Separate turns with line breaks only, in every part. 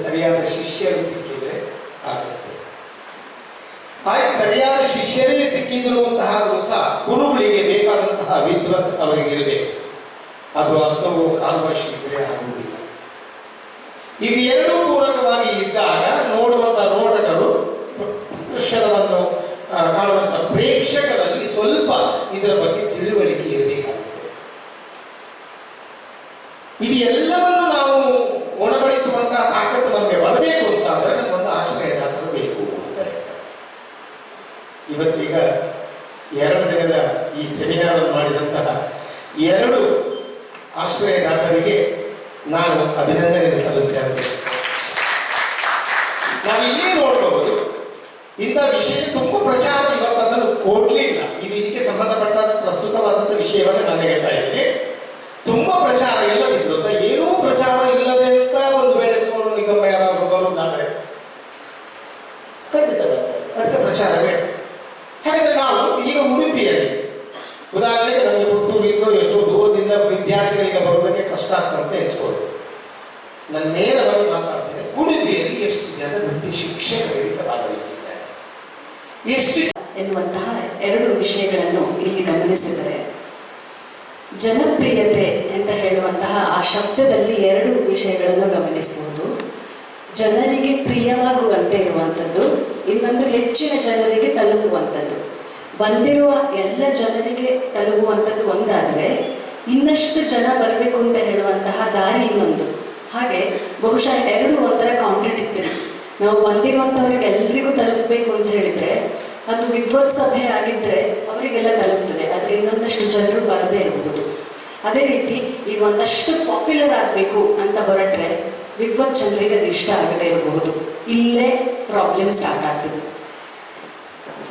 ಸರಿಯಾದ ಶಿಷ್ಯರು ಸಿಕ್ಕಿದ್ರೆ ಆಗುತ್ತೆ. ಹಾಗೆ ಸರಿಯಾದ ಶಿಷ್ಯರೇ ಸಿಕ್ಕಿದ್ರು ಅಂತಹ ಸಹ ಗುರುಗಳಿಗೆ ಬೇಕಾದಂತಹ ವಿದ್ವತ್ ಅವರಿಗಿರಬೇಕು. ಅದು ಅರ್ಥವು ಕಾಲ್ವಶ ಇದ್ರೆ ಆಗುವುದಿಲ್ಲ. ಇವೆರಡೂ ಪೂರಕವಾಗಿ ಇದ್ದಾಗ ನೋಡುವಂತಹ ನೋಟಕರು, ಪ್ರದರ್ಶನವನ್ನು ಕಾಣುವಂಥ ಪ್ರೇಕ್ಷಕರಲ್ಲಿ ಸ್ವಲ್ಪ ಇದರ ಬಗ್ಗೆ ತಿಳುವಳಿಕೆ ಇರಬೇಕಾಗುತ್ತೆ. ಇದು ಎಲ್ಲವನ್ನು ನಾವು ಉಣಬಡಿಸುವಂತಹ ತಾಕತ್ತು ನಮಗೆ ಬರಬೇಕು ಅಂತ ಆದರೆ ನಮಗೊಂದು ಆಶ್ರಯದಾತರು ಬೇಕು ಅಂತಾರೆ. ಇವತ್ತೀಗ 2 ದಿನದ ಈ ಸೆಮಿನಾರ್ ಮಾಡಿದಂತಹ 2 ಆಶ್ರಯದಾತರಿಗೆ ನಾನು ಅಭಿನಂದನೆ ಸಲ್ಲಿಸ್ತೇನೆ. ನಾವು ಇಲ್ಲೇ ನೋಡಬಹುದು, ಇಂಥ ವಿಷಯ ತುಂಬ ಪ್ರಚಾರ ಇವತ್ತು ಅದನ್ನು ಕೊಡ್ಲಿಲ್ಲ. ಇದು ಇದಕ್ಕೆ ಸಂಬಂಧಪಟ್ಟ ಪ್ರಸ್ತುತವಾದಂಥ ವಿಷಯವನ್ನು ನಾನು ಹೇಳ್ತಾ ಇದ್ದೀನಿ. ತುಂಬಾ ಪ್ರಚಾರ ಎಲ್ಲದಿದ್ರು ಸಹ ಏನೂ ಪ್ರಚಾರ ಇಲ್ಲದೆ ಅಂತ ಒಂದು ವೇಳೆ ಸೋನು ನಿಗಮ ಯಾರಾದರೂ ಬರುವುದಾದರೆ ಖಂಡಿತ ಅದಕ್ಕೆ ಪ್ರಚಾರ ಬೇಡ. ಹಾಗಾದ್ರೆ ನಾವು ಈಗ ಉಡುಪಿಯಲ್ಲಿ ಉದಾಹರಣೆಗೆ ನಮಗೆ ಪುತ್ತೂರಿಂದ ಎಷ್ಟೋ ದೂರದಿಂದ ವಿದ್ಯಾರ್ಥಿಗಳಿಗೆ ಬರುವುದಕ್ಕೆ ಕಷ್ಟ ಆಗ್ತಂತ ಎನಿಸ್ಕೊಳ್ಳಿ. ನಾನು ನೇರವಾಗಿ ಮಾತಾಡ್ತೇನೆ. ಉಡುಪಿಯಲ್ಲಿ ಎಷ್ಟು ಜನ ವೃತ್ತಿ ಶಿಕ್ಷಕರಿಗೆ ಭಾಗವಹಿಸಿದ್ದಾರೆ, ಎಷ್ಟು
ಎನ್ನುವಂತಹ 2 ವಿಷಯಗಳನ್ನು ಇಲ್ಲಿ ಗಮನಿಸಿದರೆ, ಜನಪ್ರಿಯತೆ ಅಂತ ಹೇಳುವಂತಹ ಆ ಶಬ್ದದಲ್ಲಿ 2 ವಿಷಯಗಳನ್ನು ಗಮನಿಸಬಹುದು. ಜನರಿಗೆ ಪ್ರಿಯವಾಗುವಂತೆ ಇರುವಂಥದ್ದು, ಇನ್ನೊಂದು ಹೆಚ್ಚಿನ ಜನರಿಗೆ ತಲುಪುವಂಥದ್ದು. ಬಂದಿರುವ ಎಲ್ಲ ಜನರಿಗೆ ತಲುಪುವಂಥದ್ದು ಒಂದಾದರೆ, ಇನ್ನಷ್ಟು ಜನ ಬರಬೇಕು ಅಂತ ಹೇಳುವಂತಹ ದಾರಿ ಇನ್ನೊಂದು. ಹಾಗೆ ಬಹುಶಃ 2 ಒಂಥರ ಕಾಂಟ್ರಡಿಕ್ಟರಿ. ನಾವು ಬಂದಿರುವಂಥವ್ರಿಗೆ ಎಲ್ರಿಗೂ ತಲುಪಬೇಕು ಅಂತ ಹೇಳಿದ್ರೆ ಅದು ವಿದ್ವತ್ ಸಭೆ ಆಗಿದ್ರೆ ಅವರಿಗೆಲ್ಲ ತಲುಪ್ತದೆ, ಆದರೆ ಇನ್ನೊಂದಷ್ಟು ಜನರು ಬರದೇ ಇರಬಹುದು. ಅದೇ ರೀತಿ ಇದು ಒಂದಷ್ಟು ಪಾಪ್ಯುಲರ್ ಆಗಬೇಕು ಅಂತ ಹೊರಟ್ರೆ ವಿದ್ವತ್ ಜನರಿಗೆ ಅದು ಇಷ್ಟ ಆಗದೆ ಇರಬಹುದು. ಇಲ್ಲೇ ಪ್ರಾಬ್ಲಮ್ ಸ್ಟಾರ್ಟ್ ಆಗ್ತದೆ.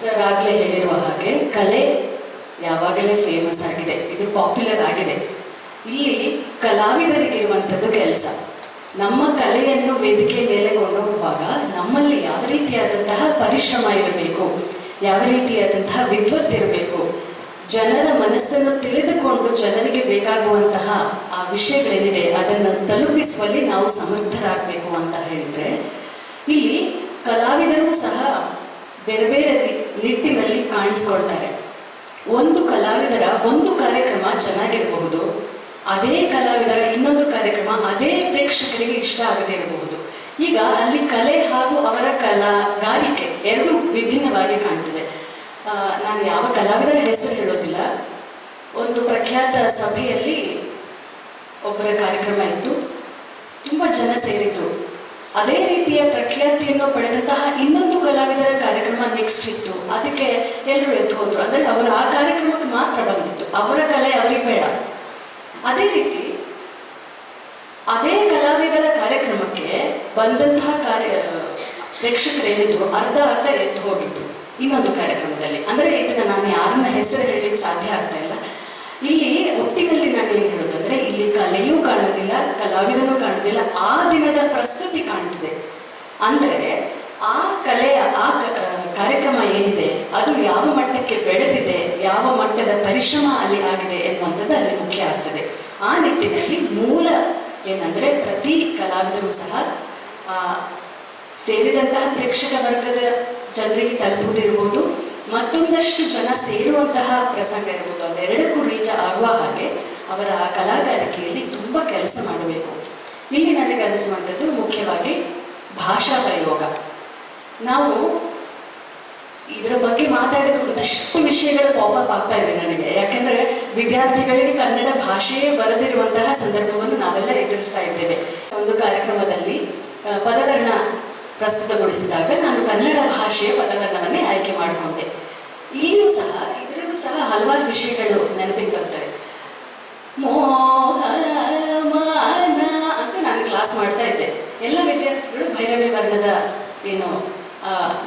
ಸರ್ ಆಗಲೇ ಹೇಳಿರುವ ಹಾಗೆ ಕಲೆ ಯಾವಾಗಲೇ ಫೇಮಸ್ ಆಗಿದೆ, ಇದು ಪಾಪ್ಯುಲರ್ ಆಗಿದೆ. ಇಲ್ಲಿ ಕಲಾವಿದರಿಗಿರುವಂಥದ್ದು ಕೆಲಸ. ನಮ್ಮ ಕಲೆಯನ್ನು ವೇದಿಕೆ ಮೇಲೆ ಕೊಂಡೊಯ್ಯುವಾಗ ನಮ್ಮಲ್ಲಿ ಯಾವ ರೀತಿಯಾದಂತಹ ಪರಿಶ್ರಮ ಇರಬೇಕು, ಯಾವ ರೀತಿಯಾದಂತಹ ವಿದ್ವತ್ ಇರಬೇಕು, ಜನರ ಮನಸ್ಸನ್ನು ತಿಳಿದುಕೊಂಡು ಜನರಿಗೆ ಬೇಕಾಗುವಂತಹ ಆ ವಿಷಯಗಳೇನಿದೆ ಅದನ್ನು ತಲುಪಿಸುವಲ್ಲಿ ನಾವು ಸಮರ್ಥರಾಗಬೇಕು ಅಂತ ಹೇಳಿದ್ರೆ, ಇಲ್ಲಿ ಕಲಾವಿದರು ಸಹ ಬೇರೆ ಬೇರೆ ನಿಟ್ಟಿನಲ್ಲಿ ಕಾಣಿಸ್ಕೊಳ್ತಾರೆ. ಒಂದು ಕಲಾವಿದರ ಒಂದು ಕಾರ್ಯಕ್ರಮ ಚೆನ್ನಾಗಿರಬಹುದು, ಅದೇ ಕಲಾವಿದರ ಇನ್ನೊಂದು ಕಾರ್ಯಕ್ರಮ ಅದೇ ಪ್ರೇಕ್ಷಕರಿಗೆ ಇಷ್ಟ ಆಗದೇ ಇರಬಹುದು. ಈಗ ಅಲ್ಲಿ ಕಲೆ ಹಾಗೂ ಅವರ ಕಲಾಗಾರಿಕೆ 2 ವಿಭಿನ್ನವಾಗಿ ಕಾಣ್ತದೆ. ನಾನು ಯಾವ ಕಲಾವಿದರ ಹೆಸರು ಹೇಳೋದಿಲ್ಲ. ಒಂದು ಪ್ರಖ್ಯಾತ ಸಭೆಯಲ್ಲಿ ಒಬ್ಬರ ಕಾರ್ಯಕ್ರಮ ಇತ್ತು, ತುಂಬ ಜನ ಸೇರಿದ್ರು. ಅದೇ ರೀತಿಯ ಪ್ರಖ್ಯಾತಿಯನ್ನು ಪಡೆದಂತಹ ಇನ್ನೊಂದು ಕಲಾವಿದರ ಕಾರ್ಯಕ್ರಮ ನೆಕ್ಸ್ಟ್ ಇತ್ತು, ಅದಕ್ಕೆ ಎಲ್ಲರೂ ಎದ್ದು ಹೋದ್ರು. ಅಂದರೆ ಅವರು ಆ ಕಾರ್ಯಕ್ರಮಕ್ಕೆ ಮಾತ್ರ ಬಂದಿತ್ತು, ಅವರ ಕಲೆ ಅವರಿಗೆ ಬೇಡ. ಅದೇ ರೀತಿ ಅದೇ ಕಲಾವಿದರ ಕಾರ್ಯಕ್ರಮಕ್ಕೆ ಬಂದಂತಹ ಪ್ರೇಕ್ಷಕರೇನಿದ್ರು ಅರ್ಧ ಎದ್ದು ಹೋಗಿದ್ರು ಇನ್ನೊಂದು ಕಾರ್ಯಕ್ರಮದಲ್ಲಿ. ಅಂದರೆ ಇದನ್ನ ನಾನು ಯಾರನ್ನ ಹೆಸರು ಹೇಳಲಿಕ್ಕೆ ಸಾಧ್ಯ ಆಗ್ತಾ ಇಲ್ಲ. ಇಲ್ಲಿ ಒಟ್ಟಿನಲ್ಲಿ ನಾನು ಏನು ಹೇಳೋದಂದ್ರೆ, ಇಲ್ಲಿ ಕಲೆಯೂ ಕಾಣೋದಿಲ್ಲ, ಕಲಾವಿದನೂ ಕಾಣೋದಿಲ್ಲ, ಆ ದಿನದ ಪ್ರಸ್ತುತಿ ಕಾಣ್ತಿದೆ. ಅಂದರೆ ಆ ಕಲೆಯ ಆ ಕಾರ್ಯಕ್ರಮ ಏನಿದೆ ಅದು ಯಾವ ಮಟ್ಟಕ್ಕೆ ಬೆಳೆದಿದೆ, ಯಾವ ಮಟ್ಟದ ಪರಿಶ್ರಮ ಅಲ್ಲಿ ಆಗಿದೆ ಎನ್ನುವಂಥದ್ದು ಅಲ್ಲಿ ಮುಖ್ಯ ಆಗ್ತದೆ. ಆ ನಿಟ್ಟಿನಲ್ಲಿ ಮೂಲ ಏನಂದ್ರೆ, ಪ್ರತಿ ಕಲಾವಿದರು ಸಹ ಸೇರಿದಂತಹ ಪ್ರೇಕ್ಷಕ ವರ್ಗದ ಜನರಿಗೆ ತಲುಪುವುದಿರ್ಬೋದು, ಮತ್ತೊಂದಷ್ಟು ಜನ ಸೇರುವಂತಹ ಪ್ರಸಂಗ ಇರ್ಬೋದು, ಅದೆರಡಕ್ಕೂ ರೀಚ್ ಆಗುವ ಹಾಗೆ ಅವರ ಕಲಾಗಾರಿಕೆಯಲ್ಲಿ ತುಂಬ ಕೆಲಸ ಮಾಡಬೇಕು. ಇಲ್ಲಿ ನನಗೆ ಅನಿಸುವಂಥದ್ದು ಮುಖ್ಯವಾಗಿ ಭಾಷಾ ಪ್ರಯೋಗ. ನಾವು ಇದರ ಬಗ್ಗೆ ಮಾತಾಡಿದ ಒಂದಷ್ಟು ವಿಷಯಗಳು ಪಾಪಪ್ ಆಗ್ತಾ ಇದೆ ನನಗೆ. ಯಾಕೆಂದ್ರೆ ವಿದ್ಯಾರ್ಥಿಗಳಿಗೆ ಕನ್ನಡ ಭಾಷೆಯೇ ಬರದಿರುವಂತಹ ಸಂದರ್ಭವನ್ನು ನಾವೆಲ್ಲ ಎದುರಿಸ್ತಾ ಇದ್ದೇವೆ. ಒಂದು ಕಾರ್ಯಕ್ರಮದಲ್ಲಿ ಪದಕರಣ ಪ್ರಸ್ತುತಗೊಳಿಸಿದಾಗ ನಾನು ಕನ್ನಡ ಭಾಷೆಯ ಪದಕರಣವನ್ನೇ ಆಯ್ಕೆ ಮಾಡಿಕೊಂಡೆ. ಇಲ್ಲಿಯೂ ಸಹ ಇದರಲ್ಲೂ ಸಹ ಹಲವಾರು ವಿಷಯಗಳು ನೆನಪಿಗೆ ಬರ್ತವೆ. ಮೋಹನ ಅಂತ ನಾನು ಕ್ಲಾಸ್ ಮಾಡ್ತಾ ಇದ್ದೆ. ಎಲ್ಲ ವಿದ್ಯಾರ್ಥಿಗಳು ಭೈರವಿ ವರ್ಣದ ಏನು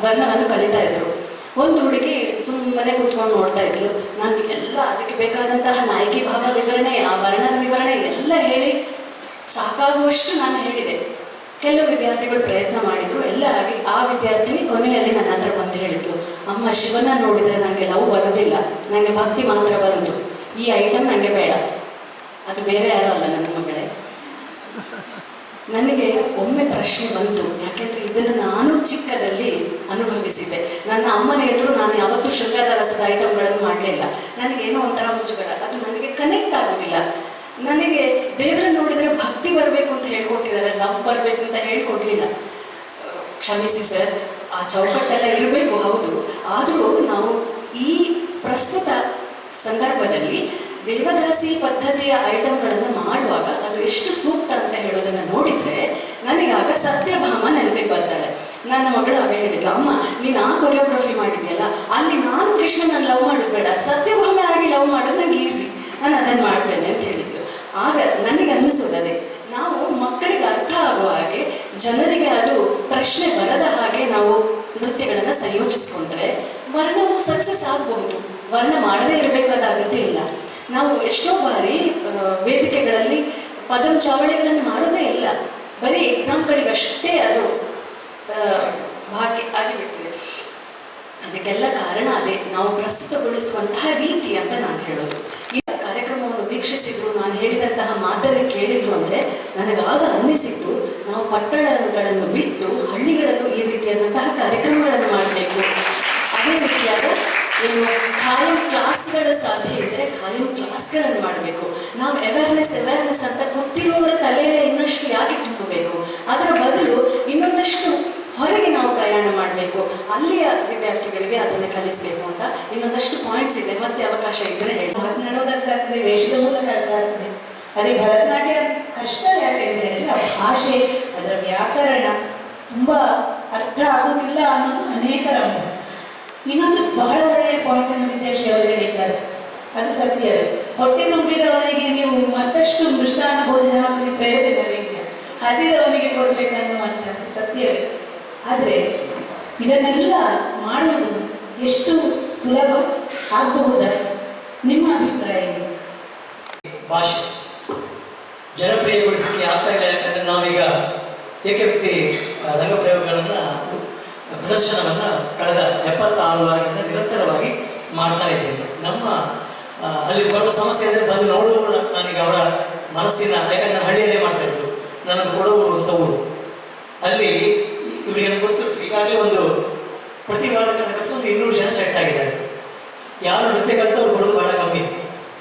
ವರ್ಣವನ್ನು ಕಲಿತಾ ಇದ್ರು. ಒಂದು ಹುಡುಗಿ ಸುಮ್ಮನೆ ಕೂತ್ಕೊಂಡು ನೋಡ್ತಾ ಇದ್ಲು. ನಾನು ಎಲ್ಲ ಅದಕ್ಕೆ ಬೇಕಾದಂತಹ ನಾಯಕಿ ಭಾವ ವಿವರಣೆ, ಆ ವರ್ಣದ ವಿವರಣೆ ಎಲ್ಲ ಹೇಳಿ ಸಾಕಾಗುವಷ್ಟು ನಾನು ಹೇಳಿದೆ. ಕೆಲವು ವಿದ್ಯಾರ್ಥಿಗಳು ಪ್ರಯತ್ನ ಮಾಡಿದ್ರು, ಎಲ್ಲ ಆಗಿ ಆ ವಿದ್ಯಾರ್ಥಿನಿ ಕೊನೆಯಲ್ಲಿ ನನ್ನ ಹತ್ರ ಬಂದು ಹೇಳಿದ್ಲು, ಅಮ್ಮ ಶಿವನ ನೋಡಿದ್ರೆ ನನಗೆ ಲವ್ ಬರೋದಿಲ್ಲ, ನನಗೆ ಭಕ್ತಿ ಮಾತ್ರ ಬರೋದು, ಈ ಐಟಮ್ ನನಗೆ ಬೇಡ. ಅದು ಬೇರೆ ಯಾರು ಅಲ್ಲ, ನನ್ನ ಮಗಳೇ. ನನಗೆ ಒಮ್ಮೆ ಪ್ರಶ್ನೆ ಬಂತು, ಯಾಕೆಂದ್ರೆ ಇದನ್ನು ನಾನು ಚಿಕ್ಕದಲ್ಲಿ ಅನುಭವಿಸಿದ್ದೆ. ನನ್ನ ಅಮ್ಮನ ಎದುರು ನಾನು ಯಾವತ್ತೂ ಶೃಂಗಾರ ರಸದ ಐಟಮ್ಗಳನ್ನು ಮಾಡಲಿಲ್ಲ. ನನಗೇನೋ ಒಂಥರ ಮುಜುಗರ, ಅದು ನನಗೆ ಕನೆಕ್ಟ್ ಆಗೋದಿಲ್ಲ. ನನಗೆ ದೇವರ ನೋಡಿದ್ರೆ ಭಕ್ತಿ ಬರಬೇಕು ಅಂತ ಹೇಳ್ಕೊಟ್ಟಿದ್ದಾರೆ, ಲವ್ ಬರಬೇಕು ಅಂತ ಹೇಳ್ಕೊಡ್ಲಿಲ್ಲ. ಕ್ಷಮಿಸಿ ಸರ್, ಆ ಚೌಕಟ್ಟೆಲ್ಲ ಇರಬೇಕು ಹೌದು, ಆದರೂ ನಾವು ಈ ಪ್ರಸ್ತುತ ಸಂದರ್ಭದಲ್ಲಿ ದೇವದಾಸಿ ಪದ್ಧತಿಯ ಐಟಮ್ಗಳನ್ನು ಮಾಡುವಾಗ ಅದು ಎಷ್ಟು ಸೂಕ್ತ ಅಂತ ಹೇಳೋದನ್ನ ನೋಡಿದ್ರೆ ನನಗಾಗ ಸತ್ಯಭಾಮ ನೆನಪಿಗೆ ಬರ್ತಾಳೆ. ನನ್ನ ಮಗಳು ಅವೇ ಹೇಳಿದ್ಲು, ಅಮ್ಮ ನೀನು ಆ ಕೊರಿಯೋಗ್ರಫಿ ಮಾಡಿದ್ಯಲ್ಲ, ಅಲ್ಲಿ ನಾನು ಕೃಷ್ಣನ ಲವ್ ಮಾಡೋದು ಬೇಡ, ಸತ್ಯಭಾಮ ಆಗಿ ಲವ್ ಮಾಡೋದು ನಂಗೆ ಈಸಿ, ನಾನು ಅದನ್ನು ಮಾಡ್ತೇನೆ ಅಂತ ಹೇಳಿದ್ದು. ಆಗ ನನಗೆ ಅನ್ನಿಸೋದೇ, ನಾವು ಮಕ್ಕಳಿಗೆ ಅರ್ಥ ಆಗುವ ಹಾಗೆ, ಜನರಿಗೆ ಅದು ಪ್ರಶ್ನೆ ಬರದ ಹಾಗೆ ನಾವು ನೃತ್ಯಗಳನ್ನು ಸಂಯೋಜಿಸ್ಕೊಂಡ್ರೆ ವರ್ಣವು ಸಕ್ಸಸ್ ಆಗಬಹುದು. ವರ್ಣ ಮಾಡದೇ ಇರಬೇಕಾದ ಅಗತ್ಯ ಇಲ್ಲ. ನಾವು ಎಷ್ಟೋ ಬಾರಿ ವೇದಿಕೆಗಳಲ್ಲಿ ಪದಂಚಾವಳಿಗಳನ್ನು ಮಾಡೋದೇ ಇಲ್ಲ, ಬರೀ ಎಕ್ಸಾಂಪಲ್ಗಷ್ಟೇ ಅದು ಬಾಕಿ ಆಗಿಬಿಡ್ತದೆ. ಅದಕ್ಕೆಲ್ಲ ಕಾರಣ ಅದೇ ನಾವು ಪ್ರಸ್ತುತಗೊಳಿಸುವಂತಹ ರೀತಿ ಅಂತ ನಾನು ಹೇಳೋದು. ಈ ಕಾರ್ಯಕ್ರಮವನ್ನು ವೀಕ್ಷಿಸಿದ್ರು, ನಾನು ಹೇಳಿದಂತಹ ಮಾತನ್ನು ಕೇಳಿದ್ರು ಅಂದರೆ ನನಗಾಗ ಅನ್ನಿಸಿತ್ತು, ನಾವು ಪಟ್ಟಣಗಳನ್ನು ಬಿಟ್ಟು ಹಳ್ಳಿಗಳಲ್ಲೂ ಈ ರೀತಿಯಾದಂತಹ ಕಾರ್ಯಕ್ರಮಗಳನ್ನು ಮಾಡಬೇಕು. ಅದೇ ರೀತಿಯಾದ ಏನು ಖಾಯಂ ಕ್ಲಾಸ್ಗಳ ಸಾಧ್ಯ ಇದ್ದರೆ ಖಾಯಂ ಕ್ಲಾಸ್ಗಳನ್ನು ಮಾಡಬೇಕು. ನಾವು ಅವೇರ್ನೆಸ್ ಅಂತ ಗೊತ್ತಿರುವವರ ತಲೆಯಲ್ಲೇ ಇನ್ನಷ್ಟು ಯಾಕೆ ತುಂಬಬೇಕು? ಅದರ ಬದಲು ಇನ್ನೊಂದಷ್ಟು ಹೊರಗೆ ನಾವು ಪ್ರಯಾಣ ಮಾಡಬೇಕು, ಅಲ್ಲಿಯ ವಿದ್ಯಾರ್ಥಿಗಳಿಗೆ ಅದನ್ನು ಕಲಿಸಬೇಕು ಅಂತ ಇನ್ನೊಂದಷ್ಟು ಪಾಯಿಂಟ್ಸ್ ಇದೆ. ಮತ್ತೆ ಅವಕಾಶ ಇದ್ದರೆ ಹೇಳಿ.
ಮಾತನಾಡೋದರ್ಥ ಆಗ್ತದೆ, ವೇಷದ ಮೂಲಕ ಅರ್ಥ ಆಗ್ತದೆ. ಅದೇ ಭರತನಾಟ್ಯ ಕಷ್ಟ ಯಾಕೆ ಅಂತ ಹೇಳಿದ್ರೆ ಆ ಭಾಷೆ, ಅದರ ವ್ಯಾಕರಣ ತುಂಬ ಅರ್ಥ ಆಗೋದಿಲ್ಲ ಅನ್ನೋದು ಅನೇಕರ ಅನುಭವ. ಇನ್ನೊಂದು ಬಹಳ ಒಳ್ಳೆಯ ಪಾಯಿಂಟನ್ನು ವಿದ್ಯಾಶ್ರೀ ಅವರು ಹೇಳಿದ್ದಾರೆ, ಅದು ಸತ್ಯವೇ. ಹೊಟ್ಟೆ ತುಂಬಿದವನಿಗೆ ನೀವು ಮತ್ತಷ್ಟು ಮೃಷ್ಟಾನ್ನ ಭೋಜನ ಹಾಕಿ ಪ್ರಯೋಜನವಿಲ್ಲ, ಹಸಿದವನಿಗೆ ಕೊಡಬೇಕನ್ನುವಂಥದ್ದು ಸತ್ಯವೇ. ಆದರೆ ಇದನ್ನೆಲ್ಲ ಮಾಡುವುದು ಎಷ್ಟು ಸುಲಭ ಆಗಬಹುದ? ನಿಮ್ಮ ಅಭಿಪ್ರಾಯ ಏನು?
ಭಾಷೆ ಜನಪ್ರಿಯಗೊಳಿಸಲಿಕ್ಕೆ ಆಗ್ತಾ ಇಲ್ಲ. ಯಾಕಂದರೆ ನಾವೀಗ ಏಕವ್ಯಕ್ತಿ ರಂಗಪ್ರಯೋಗಗಳನ್ನು ಪ್ರದರ್ಶನವನ್ನು ಕಳೆದ 76 ವಾರದಿಂದ ನಿರಂತರವಾಗಿ ಮಾಡ್ತಾ ಇದ್ದೇನೆ. ನಮ್ಮ ಅಲ್ಲಿ ಬರುವ ಸಮಸ್ಯೆ ಅಂದರೆ ಬಂದು ನೋಡುವವರು ನನಗೆ ಅವರ ಮನಸ್ಸಿನ, ಯಾಕಂದರೆ ನಾನು ಹಳ್ಳಿಯಲ್ಲೇ ಮಾಡ್ತಾ ಇದ್ದು, ನನ್ನದು ಕೊಡವರು ಅಂತ ಊರು. ಅಲ್ಲಿ ಇವರಿಗೆ ಗೊತ್ತು, ಈಗಾಗಲೇ ಒಂದು ಪ್ರತಿ ವಾರಕ್ಕೆ ಒಂದು 200 ಜನ ಸೆಟ್ ಆಗಿದ್ದಾರೆ. ಯಾರು ನೃತ್ಯ ಕಲಿತವ್ರು ಕೊಡೋದು ಬಹಳ ಕಮ್ಮಿ,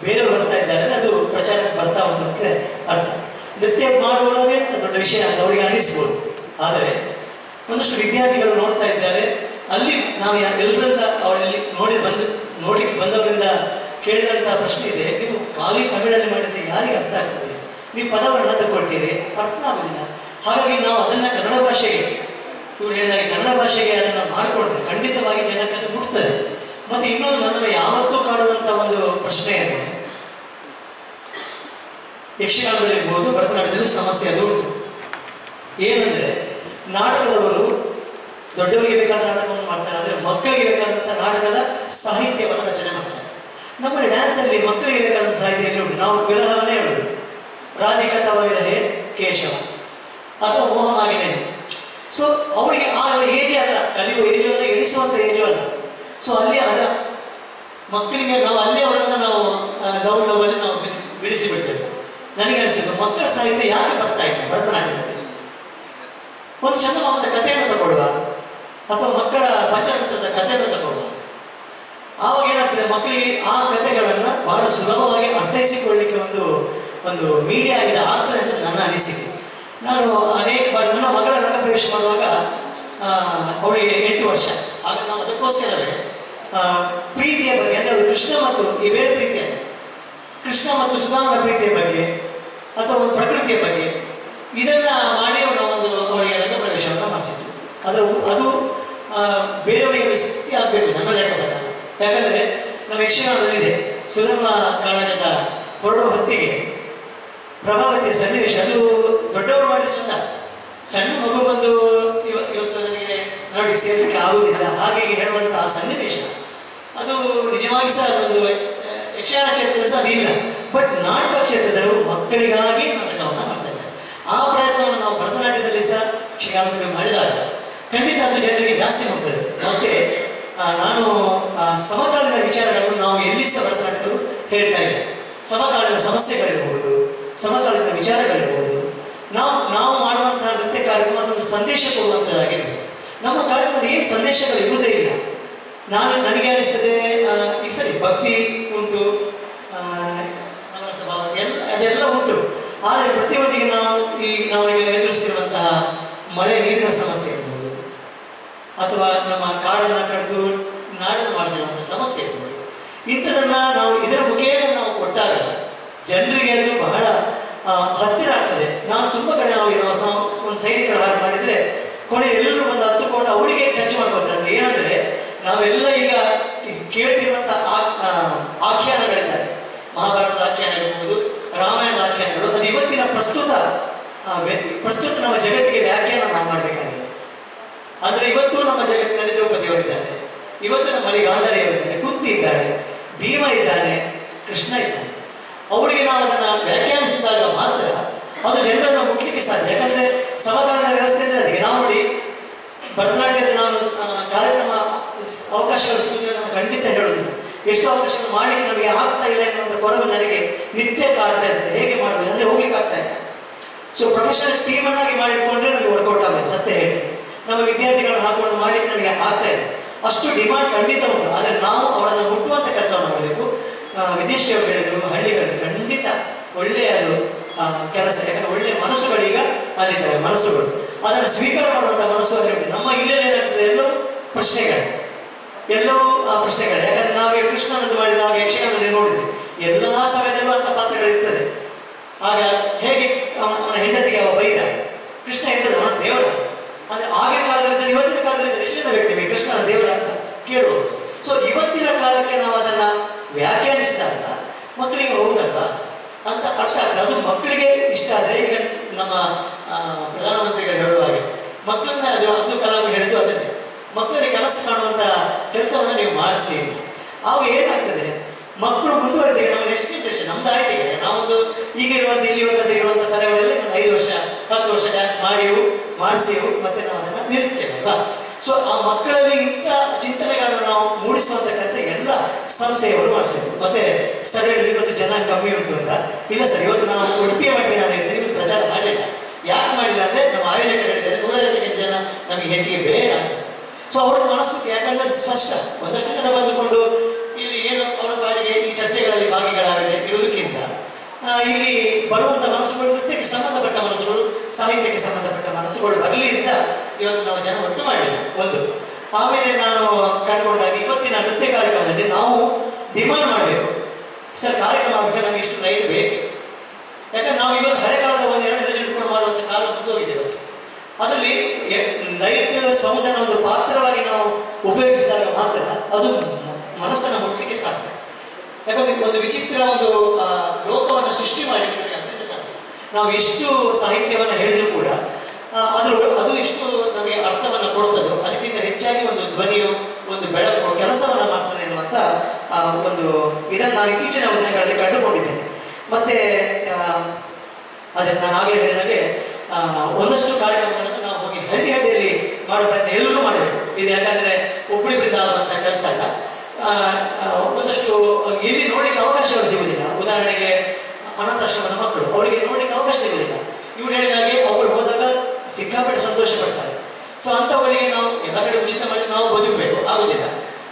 ಬೇರೆಯವರು ಬರ್ತಾ ಇದ್ದಾರೆ, ಅದು ಪ್ರಚಾರಕ್ಕೆ ಬರ್ತಾ ಉಂಟು ಅಂತ ಅರ್ಥ. ನೃತ್ಯ ಮಾಡುವುದೇ ದೊಡ್ಡ ವಿಷಯ ಅಂತ ಅವರಿಗೆ ಅನ್ನಿಸ್ಬೋದು. ಆದರೆ ಒಂದಷ್ಟು ವಿದ್ಯಾರ್ಥಿಗಳು ನೋಡ್ತಾ ಇದ್ದಾರೆ. ಅಲ್ಲಿ ನಾವು ಎಲ್ಲರಿಂದ ಅವರಲ್ಲಿ ನೋಡ್ಲಿಕ್ಕೆ ಬಂದವರಿಂದ ಕೇಳಿದಂಥ ಪ್ರಶ್ನೆ ಇದೆ, ನೀವು ಖಾಲಿ ತಮಿಳಲ್ಲಿ ಮಾಡಿದರೆ ಯಾರಿಗೆ ಅರ್ಥ ಆಗ್ತದೆ? ನೀವು ಪದವನ್ನು ತಗೊಳ್ತೀರಿ, ಅರ್ಥ ಆಗೋದಿಲ್ಲ. ಹಾಗಾಗಿ ನಾವು ಅದನ್ನು ಕನ್ನಡ ಭಾಷೆಗೆ, ಇವರು ಹೇಳಿದಾಗ ಕನ್ನಡ ಭಾಷೆಗೆ ಅದನ್ನು ಮಾಡಿಕೊಂಡ್ರೆ ಖಂಡಿತವಾಗಿ ಜನಕ್ಕೆ ಅದು ಮುಟ್ತದೆ. ಮತ್ತು ಇನ್ನೊಂದು ನನ್ನನ್ನು ಯಾವತ್ತೂ ಕಾಡುವಂಥ ಒಂದು ಪ್ರಶ್ನೆ ಇದೆ, ಯಕ್ಷಗಾನದಲ್ಲಿ ಇರ್ಬೋದು, ಭರತನಾಟ್ಯದಲ್ಲಿ ಸಮಸ್ಯೆ ಅದು ಉಂಟು. ಏನಂದರೆ ನಾಟಕದವರು ದೊಡ್ಡವರಿಗೆ ಬೇಕಾದ ನಾಟಕವನ್ನು ಮಾಡ್ತಾರೆ, ಆದರೆ ಮಕ್ಕಳಿಗೆ ಬೇಕಾದಂಥ ನಾಟಕದ ಸಾಹಿತ್ಯವನ್ನು ರಚನೆ ಮಾಡ್ತಾರೆ. ನಮ್ಮಲ್ಲಿ ಡ್ಯಾನ್ಸಲ್ಲಿ ಮಕ್ಕಳಿಗೆ ಬೇಕಾದಂಥ ಸಾಹಿತ್ಯ ಉಂಟು. ನಾವು ವಿರಹವನ್ನೇ ಹೇಳೋದು, ರಾಧಿಕಾ ತವ ವಿರಹೇ ಕೇಶವ ಅಥವಾ ಮೋಹಮಾಗಿನೇ. ಸೊ ಅವರಿಗೆ ಆ ಏಜ್ ಅಲ್ಲ, ಕಲಿಯುವ ಏಜು ಅಲ್ಲ, ಎಣಿಸುವಂಥ ಏಜು ಅಲ್ಲ. ಸೊ ಅಲ್ಲಿ ಅದ ಮಕ್ಕಳಿಗೆ ನಾವು ಅಲ್ಲೇ ಅವರನ್ನು ನಾವು ಲವ್ಲ್ಲಿ ನಾವು ಬಿಡಿಸಿ ಬಿಡ್ತೇವೆ. ನನಗೆ ಅನಿಸಿದ್ದು ಮಕ್ಕಳ ಸಾಹಿತ್ಯ ಯಾಕೆ ಬರ್ತಾ ಇಲ್ಲ ಭರತನಾಟ್ಯದಲ್ಲಿ? ಒಂದು ಚಂದಮಾಮದ ಕಥೆಯನ್ನು ತಗೊಳ್ಳುವ ಅಥವಾ ಮಕ್ಕಳ ಪಂಚತಂತ್ರದ ಕಥೆಯನ್ನು ತಗೊಳ್ಳುವ. ಆವಾಗ ಏನಾಗ್ತದೆ, ಮಕ್ಕಳಿಗೆ ಆ ಕಥೆಗಳನ್ನು ಬಹಳ ಸುಲಭವಾಗಿ ಅರ್ಥೈಸಿಕೊಳ್ಳಲಿಕ್ಕೆ ಒಂದು ಮೀಡಿಯಾ ಆಗಿದೆ ಆಗ್ತದೆ ಅಂತ ನನ್ನ ಅನಿಸಿಕೆ. ನಾನು ಅನೇಕ ಬಾರಿ ನನ್ನ ಮಗಳ ರಂಗಪ್ರವೇಶ ಮಾಡುವಾಗ ಅವಳಿಗೆ 8 ವರ್ಷ. ಆಗ ನಾವು ಅದಕ್ಕೋಸ್ಕರವೇ ಪ್ರೀತಿಯ ಬಗ್ಗೆ, ಅಂದರೆ ಕೃಷ್ಣ ಮತ್ತು ಈ ಬೇರೆ ಪ್ರೀತಿಯ, ಕೃಷ್ಣ ಮತ್ತು ಸುಧಾಮನ ಪ್ರೀತಿಯ ಬಗ್ಗೆ ಅಥವಾ ಒಂದು ಪ್ರಕೃತಿಯ ಬಗ್ಗೆ ಇದನ್ನು ಮಾಡಿ ನಾವೊಂದು ಅವರಿಗೆ ರಂಗಪ್ರವೇಶವನ್ನು ಮಾಡಿಸಿದ್ವಿ. ಅದು ಬೇರೆಯವರಿಗೆ ವಿಸ್ತೃತಿ ಆಗಬೇಕು ನನ್ನ ಲೆಕ್ಕ ಪ್ರಕಾರ. ಯಾಕಂದರೆ ನಮ್ಮ ಯಕ್ಷಗಾನದಲ್ಲಿದೆ, ಸುಧರ್ಮ ಕಾಳಗದ ಹೊರಡುವ ಹೊತ್ತಿಗೆ ಪ್ರಭಾವತಿಯ ಸನ್ನಿವೇಶ, ಅದು ದೊಡ್ಡವರು ಮಾಡಿದ ಚಂದ, ಸಣ್ಣ ಮಗು ಬಂದು ಇವತ್ತು ನನಗೆ ನೋಡಿ ಸೇರಲಿಕ್ಕೆ ಆಗುವುದಿಲ್ಲ ಹಾಗೆ ಹೇಳುವಂಥ ಆ ಸನ್ನಿವೇಶ, ಅದು ನಿಜವಾಗಿ ಸಹ ಒಂದು ಯಕ್ಷಗಾನ ಕ್ಷೇತ್ರದಲ್ಲಿ ಸಹ ಅದಿಲ್ಲ. ಬಟ್ ನಾಟಕ ಕ್ಷೇತ್ರದವರು ಮಕ್ಕಳಿಗಾಗಿ ನಾಟಕವನ್ನು ಮಾಡ್ತಾ ಇದ್ದಾರೆ. ಆ ಪ್ರಯತ್ನವನ್ನು ನಾವು ಭರತನಾಟ್ಯದಲ್ಲಿ ಸಹ ಯಕ್ಷಗಾನದಲ್ಲಿ ಮಾಡಿದಾಗ ಖಂಡಿತ ಅದು ಜನರಿಗೆ ಜಾಸ್ತಿ ಹೋಗ್ತದೆ. ಮತ್ತೆ ನಾನು ಸಮಕಾಲೀನ ವಿಚಾರಗಳನ್ನು ನಾವು ಎಲ್ಲಿ ಸಹ ಭರತನಾಟ್ಯದವರು ಹೇಳ್ತಾ ಇದ್ದಾರೆ. ಸಮಕಾಲೀನ ಸಮಸ್ಯೆಗಳಿರ್ಬೋದು, ಸಮಕಾಲೀನ ವಿಚಾರಗಳಿರ್ಬೋದು, ನಾವು ಮಾಡುವಂತಹ ನೃತ್ಯ ಕಾರ್ಯಕ್ರಮ ಒಂದು ಸಂದೇಶ ಕೊಡುವಂಥದ್ದಾಗಿರ್ಬೇಕು. ನಮ್ಮ ಕಾರ್ಯಕ್ರಮದಲ್ಲಿ ಏನು ಸಂದೇಶಗಳು ಇರುವುದೇ ಇಲ್ಲ. ನನಗೆ ಅನಿಸ್ತದೆ ಈಗ ಸರಿ ಭಕ್ತಿ ಉಂಟು, ಅದೆಲ್ಲ ಉಂಟು, ಆದರೆ ಪ್ರತಿಯೊಂದಿಗೆ ನಾವು ಎದುರಿಸ್ತಿರುವಂತಹ ಮಳೆ ನೀರಿನ ಸಮಸ್ಯೆ ಇರ್ಬೋದು, ಅಥವಾ ನಮ್ಮ ಕಾಡನ್ನು ಕಡಿದು ನಾಡನ್ನು ಮಾಡ್ತಿರುವಂತಹ ಸಮಸ್ಯೆ ಇರ್ಬೋದು. ಇಂಥದನ್ನ ನಾವು ಇದರ ಮುಖೇನ ನಾವು ಕೊಟ್ಟಾಗ ಜನರಿಗೆ ಅದು ಬಹಳ ಹತ್ತಿರ ಆಗ್ತದೆ. ನಾವು ತುಂಬ ಕಡೆ ನಾವು ಒಂದು ಸೈನಿಕರ ಹಾಗೆ ಮಾಡಿದ್ರೆ ಕೊನೆ ಎಲ್ಲರೂ ಬಂದು ಹತ್ತುಕೊಂಡು ಅವರಿಗೆ ಟಚ್ ಮಾಡ್ಕೊತಾರೆ. ಅಂದ್ರೆ ಏನಂದ್ರೆ ನಾವೆಲ್ಲ ಈಗ ಕೇಳ್ತಿರುವಂತಹ ಆಖ್ಯಾನಗಳಿದ್ದಾರೆ, ಮಹಾಭಾರತದ ಆಖ್ಯಾನ ಇರ್ಬೋದು, ರಾಮಾಯಣದ ಆಖ್ಯಾನಗಳು. ಅದು ಇವತ್ತಿನ ಪ್ರಸ್ತುತ ನಮ್ಮ ಜಗತ್ತಿಗೆ ವ್ಯಾಖ್ಯಾನ ನಾವು ಮಾಡಬೇಕಾಗಿದೆ. ಅಂದ್ರೆ ಇವತ್ತು ನಮ್ಮ ಜಗತ್ತಿನಲ್ಲಿ ದ್ರೌಪದಿಯವರಿದ್ದಾರೆ, ಇವತ್ತು ನಮ್ಮಲ್ಲಿ ಗಾಂಧಾರಿಯವರಿದ್ದಾರೆ, ಕುಂತಿ ಇದ್ದಾಳೆ, ಭೀಮ ಇದ್ದಾನೆ, ಕೃಷ್ಣ ಇದ್ದಾನೆ. ಅವರಿಗೆ ನಾವು ಅದನ್ನ ವ್ಯಾಖ್ಯಾನಿಸಿದಾಗ ಮಾತ್ರ ಅದು ಜನರನ್ನು ಮುಟ್ಲಿಕ್ಕೆ ಸಾಧ್ಯ. ಯಾಕಂದ್ರೆ ಸಮಕಾಲೀನ ವ್ಯವಸ್ಥೆ ಅಂದ್ರೆ ಅದಕ್ಕೆ ನಾವು ನೋಡಿ ಭರತನಾಟ್ಯದ ನಾನು ಕಾರ್ಯಕ್ರಮ ಅವಕಾಶಗಳು ಸಿಗುತ್ತದೆ ನಾವು ಖಂಡಿತ ಹೇಳುವುದಿಲ್ಲ. ಎಷ್ಟು ಅವಕಾಶಗಳು ಮಾಡಲಿಕ್ಕೆ ನಮಗೆ ಆಗ್ತಾ ಇಲ್ಲ ಎನ್ನುವಂಥ ಕೊರಗು ನನಗೆ ನಿತ್ಯ ಕಾಡ್ತಾ ಇರ್ತದೆ. ಹೇಗೆ ಮಾಡಬೇಕು ಅಂದ್ರೆ ಹೋಗ್ಲಿಕ್ಕೆ ಆಗ್ತಾ ಇಲ್ಲ. ಸೊ ಪ್ರೊಫೆಷನಲ್ ಟೀಮ್ ಅನ್ನಾಗಿ ಮಾಡಿಕೊಂಡ್ರೆ ನಮಗೆ ವರ್ಕೌಟ್ ಆಗುತ್ತೆ. ಸತ್ಯ ಹೇಳ್ತೀನಿ, ನಮ್ಮ ವಿದ್ಯಾರ್ಥಿಗಳನ್ನು ಹಾಕೊಂಡು ಮಾಡಲಿಕ್ಕೆ ನಮಗೆ ಆಗ್ತಾ ಇದೆ. ಅಷ್ಟು ಡಿಮಾಂಡ್ ಖಂಡಿತ ಉಂಟು. ಆದರೆ ನಾವು ಅವರನ್ನು ಮುಟ್ಟುವಂತ ಕೆಲಸವನ್ನು ಮಾಡಬೇಕು. ವಿದೇಶಿಯವರು ಹೇಳಿದ್ರು, ಹಳ್ಳಿಗಳಲ್ಲಿ ಖಂಡಿತ ಒಳ್ಳೆಯ ಅದು ಕೆಲಸ. ಯಾಕಂದ್ರೆ ಒಳ್ಳೆಯ ಮನಸ್ಸುಗಳೀಗ ಅಲ್ಲಿದ್ದಾವೆ, ಮನಸ್ಸುಗಳು ಅದನ್ನು ಸ್ವೀಕಾರ ಮಾಡುವಂಥ ಮನಸ್ಸು ಅಲ್ಲಿ ಉಂಟು. ನಮ್ಮ ಇಲ್ಲೇನಾಗ್ತದೆ, ಎಲ್ಲವೂ ಪ್ರಶ್ನೆಗಳು. ಯಾಕಂದ್ರೆ ನಾವೇ ಕೃಷ್ಣನದ್ದು ಮಾಡಿ ನಾವು ಯಕ್ಷಗಾನದಲ್ಲಿ ನೋಡಿದ್ವಿ, ಎಲ್ಲಾ ಸಮಯದಲ್ಲೂ ಅಂತ ಪಾತ್ರಗಳಿರ್ತದೆ. ಆಗ ಹೇಗೆ ಅವನ ಹೆಂಡತಿಗೆ ಅವ ಬೈದ, ಕೃಷ್ಣ ಹೇಳ್ತದೆ ಅವನ ದೇವರ. ಅಂದ್ರೆ ಆಗಿನ ಕಾಲದಲ್ಲಿ ಇವತ್ತಿನ ಕಾಲದಲ್ಲಿ ನಿಶ್ಚಿತ ವ್ಯಕ್ತಿ ಕೃಷ್ಣನ ದೇವರ ಅಂತ ಕೇಳುವುದು. ಸೊ ಇವತ್ತಿನ ಕಾಲಕ್ಕೆ ನಾವು ಅದನ್ನ ವ್ಯಾಖ್ಯಾನಿಸಿದಾಗ ಮಕ್ಕಳಿಗೆ ಹೌದಲ್ಲ ಅಂತ ಅರ್ಥ ಆಗ್ತದೆ. ಅದು ಮಕ್ಕಳಿಗೆ ಇಷ್ಟ ಆದರೆ, ಈಗ ನಮ್ಮ ಪ್ರಧಾನಮಂತ್ರಿಗಳು ಹೇಳುವ ಹಾಗೆ ಮಕ್ಕಳನ್ನ ಅಬ್ದುಲ್ ಕಲಾಂ ಹೇಳಿದ್ದು ಅದನ್ನೇ, ಮಕ್ಕಳಿಗೆ ಕನಸು ಕಾಣುವಂತ ಕೆಲಸವನ್ನು ನೀವು ಮಾಡಿಸಿ. ಆವಾಗ ಏನಾಗ್ತದೆ, ಮಕ್ಕಳು ಮುಂದುವರೆದಿಗೆ ನಾವು ನೆಕ್ಸ್ಟ್ ಜನ್ರೇಷನ್ ನಮ್ದು ಆಯ್ತಿಗೆ ನಾವೊಂದು ಈಗ ಇರುವಂತ ಇರುವಂತ ತಲೆಗಳಲ್ಲಿ 5 ವರ್ಷ 10 ವರ್ಷ ಡ್ಯಾನ್ಸ್ ಮಾಡಿಸಿವು ಮತ್ತೆ ನಾವು ಅದನ್ನ ನಿಲ್ಲಿಸ್ತೇವೆ ಅಲ್ವಾ. ಸೊ ಆ ಮಕ್ಕಳಲ್ಲಿ ಇಂಥ ಚಿಂತನೆಗಳನ್ನು ನಾವು ಮೂಡಿಸುವಂತ ಕೆಲಸ ಎಲ್ಲ ಸಂಸ್ಥೆಯವರು ಮಾಡಿಸಬೇಕು. ಮತ್ತೆ ಸರ್ ಹೇಳಿದ್ರೆ ಇವತ್ತು ಜನ ಕಮ್ಮಿ ಉಂಟು ಅಂತ. ಇಲ್ಲ ಸರ್, ಇವತ್ತು ನಾವು ಉಡುಪಿಯ ಮಟ್ಟಿಗೆ ನಾನು ಹೇಳ್ತೀನಿ, ಇವತ್ತು ಪ್ರಚಾರ ಮಾಡಲಿಲ್ಲ. ಯಾಕೆ ಮಾಡಿಲ್ಲ ಅಂದ್ರೆ ನಮ್ಮ ಆಯೋಜಕರು ಹೇಳಿದ್ದಾರೆ 150 ಜನ ನಮಗೆ ಹೆಚ್ಚಿಗೆ ಬೇಡ ಅಂತ. ಸೊ ಅವರ ಮನಸ್ಸು ಯಾಕಂದ್ರೆ ಸ್ಪಷ್ಟ, ಒಂದಷ್ಟು ಜನ ಬಂದುಕೊಂಡು ಇಲ್ಲಿ ಏನು ಅವರ ಬಾಡಿಗೆ ಈ ಚರ್ಚೆಗಳಲ್ಲಿ ಭಾಗಿಗಳಾಗಿದೆ ಇರುವುದಕ್ಕಿಂತ ಇಲ್ಲಿ ಬರುವಂತ ಮನಸ್ಸುಗಳು ನೃತ್ಯಕ್ಕೆ ಸಂಬಂಧಪಟ್ಟ ಮನಸ್ಸುಗಳು, ಸಾಹಿತ್ಯಕ್ಕೆ ಸಂಬಂಧಪಟ್ಟ ಮನಸ್ಸುಗಳು ಬರಲಿ ಅಂತ ಇವತ್ತು ನಾವು ಜನ ಒಟ್ಟು ಮಾಡಲಿಲ್ಲ ಒಂದು. ಆಮೇಲೆ ನಾನು ಕಂಡುಕೊಂಡಾಗ ಇವತ್ತಿನ ನೃತ್ಯ ಕಾರ್ಯಕ್ರಮದಲ್ಲಿ ನಾವು ಡಿಮಾಂಡ್ ಮಾಡಬೇಕು, ಸರ್ ಕಾರ್ಯಕ್ರಮ ಆಗಬೇಕು, ನಮಗೆ ಇಷ್ಟು ಲೈಟ್ ಬೇಕು. ಯಾಕಂದ್ರೆ ನಾವು ಇವತ್ತು ಹಳೆ ಕಾಲದ 1-2 ಡಜನ್ ಇಟ್ಕೊಂಡು ಮಾಡುವಂಥ ಕಾಲ ಮುಂದೋಗಿದೆ ಇವತ್ತು. ಅದರಲ್ಲಿ ಲೈಟ್ ಸೌಂಡನ್ನ ಒಂದು ಪಾತ್ರವಾಗಿ ನಾವು ಉಪಯೋಗಿಸಿದಾಗ ಮಾತ್ರ ಅದು ಮನಸ್ಸನ್ನು ಮುಟ್ಲಿಕ್ಕೆ ಸಾಧ್ಯ. ಯಾಕಂದ್ರೆ ಒಂದು ವಿಚಿತ್ರ ಒಂದು ಲೋಕವನ್ನು ಸೃಷ್ಟಿ ಮಾಡಲಿಕ್ಕೆ ಅತ್ಯಂತ ಸಾಧ್ಯ. ನಾವು ಎಷ್ಟು ಸಾಹಿತ್ಯವನ್ನು ಹೇಳಿದ್ರು ಕೂಡ ಅದು ಎಷ್ಟು ನಮಗೆ ಅರ್ಥವನ್ನು ಕೊಡ್ತದೋ ಅದಕ್ಕಿಂತ ಹೆಚ್ಚಾಗಿ ಒಂದು ಧ್ವನಿಯು, ಒಂದು ಬೆಳಕು ಕೆಲಸವನ್ನು ಮಾಡ್ತದೆ ಎನ್ನುವಂತ ಒಂದು ಇದನ್ನು ನಾನು ಇತ್ತೀಚಿನ ದಿನಗಳಲ್ಲಿ ಕಂಡುಕೊಂಡಿದ್ದೇನೆ. ಮತ್ತೆ ಅದೇ ನಾನು ಹಾಗೆ ಹೇಳಿದಾಗೆ ಒಂದಷ್ಟು ಕಾರ್ಯಕ್ರಮಗಳನ್ನು ನಾವು ಹೋಗಿ ಹಳ್ಳಿಯಲ್ಲಿ ಮಾಡೋ ಪ್ರಯತ್ನ ಎಲ್ಲರೂ ಮಾಡಬೇಕು. ಇದು ಯಾಕಂದ್ರೆ ಒಬ್ಬರಿಬ್ಬರಿಂದ ಆಗುವಂಥ ಕೆಲಸ ಅಲ್ಲ. ಒಂದಷ್ಟು ಇಲ್ಲಿ ನೋಡ್ಲಿಕ್ಕೆ ಅವಕಾಶಗಳು ಸಿಗುವುದಿಲ್ಲ. ಉದಾಹರಣೆಗೆ ಅನಾಥಾಶ್ರಮದ ಮಕ್ಕಳು, ಅವರಿಗೆ ನೋಡ್ಲಿಕ್ಕೆ ಅವಕಾಶ ಸಿಗುವುದಿಲ್ಲ. ಇವ್ರು ಹೇಳಿದಾಗೆ ಅವರು ಹೋದಾಗ ಸಿಕ್ಕಾಪಟ್ಟೆ ಸಂತೋಷ ಪಡ್ತಾರೆ. ಸೊ ಅಂಥವರಿಗೆ ನಾವು ಎಲ್ಲ ಕಡೆ ಉಚಿತ ಮಾಡಿ ನಾವು ಬದುಕಬೇಕು ಆಗುದಿಲ್ಲ.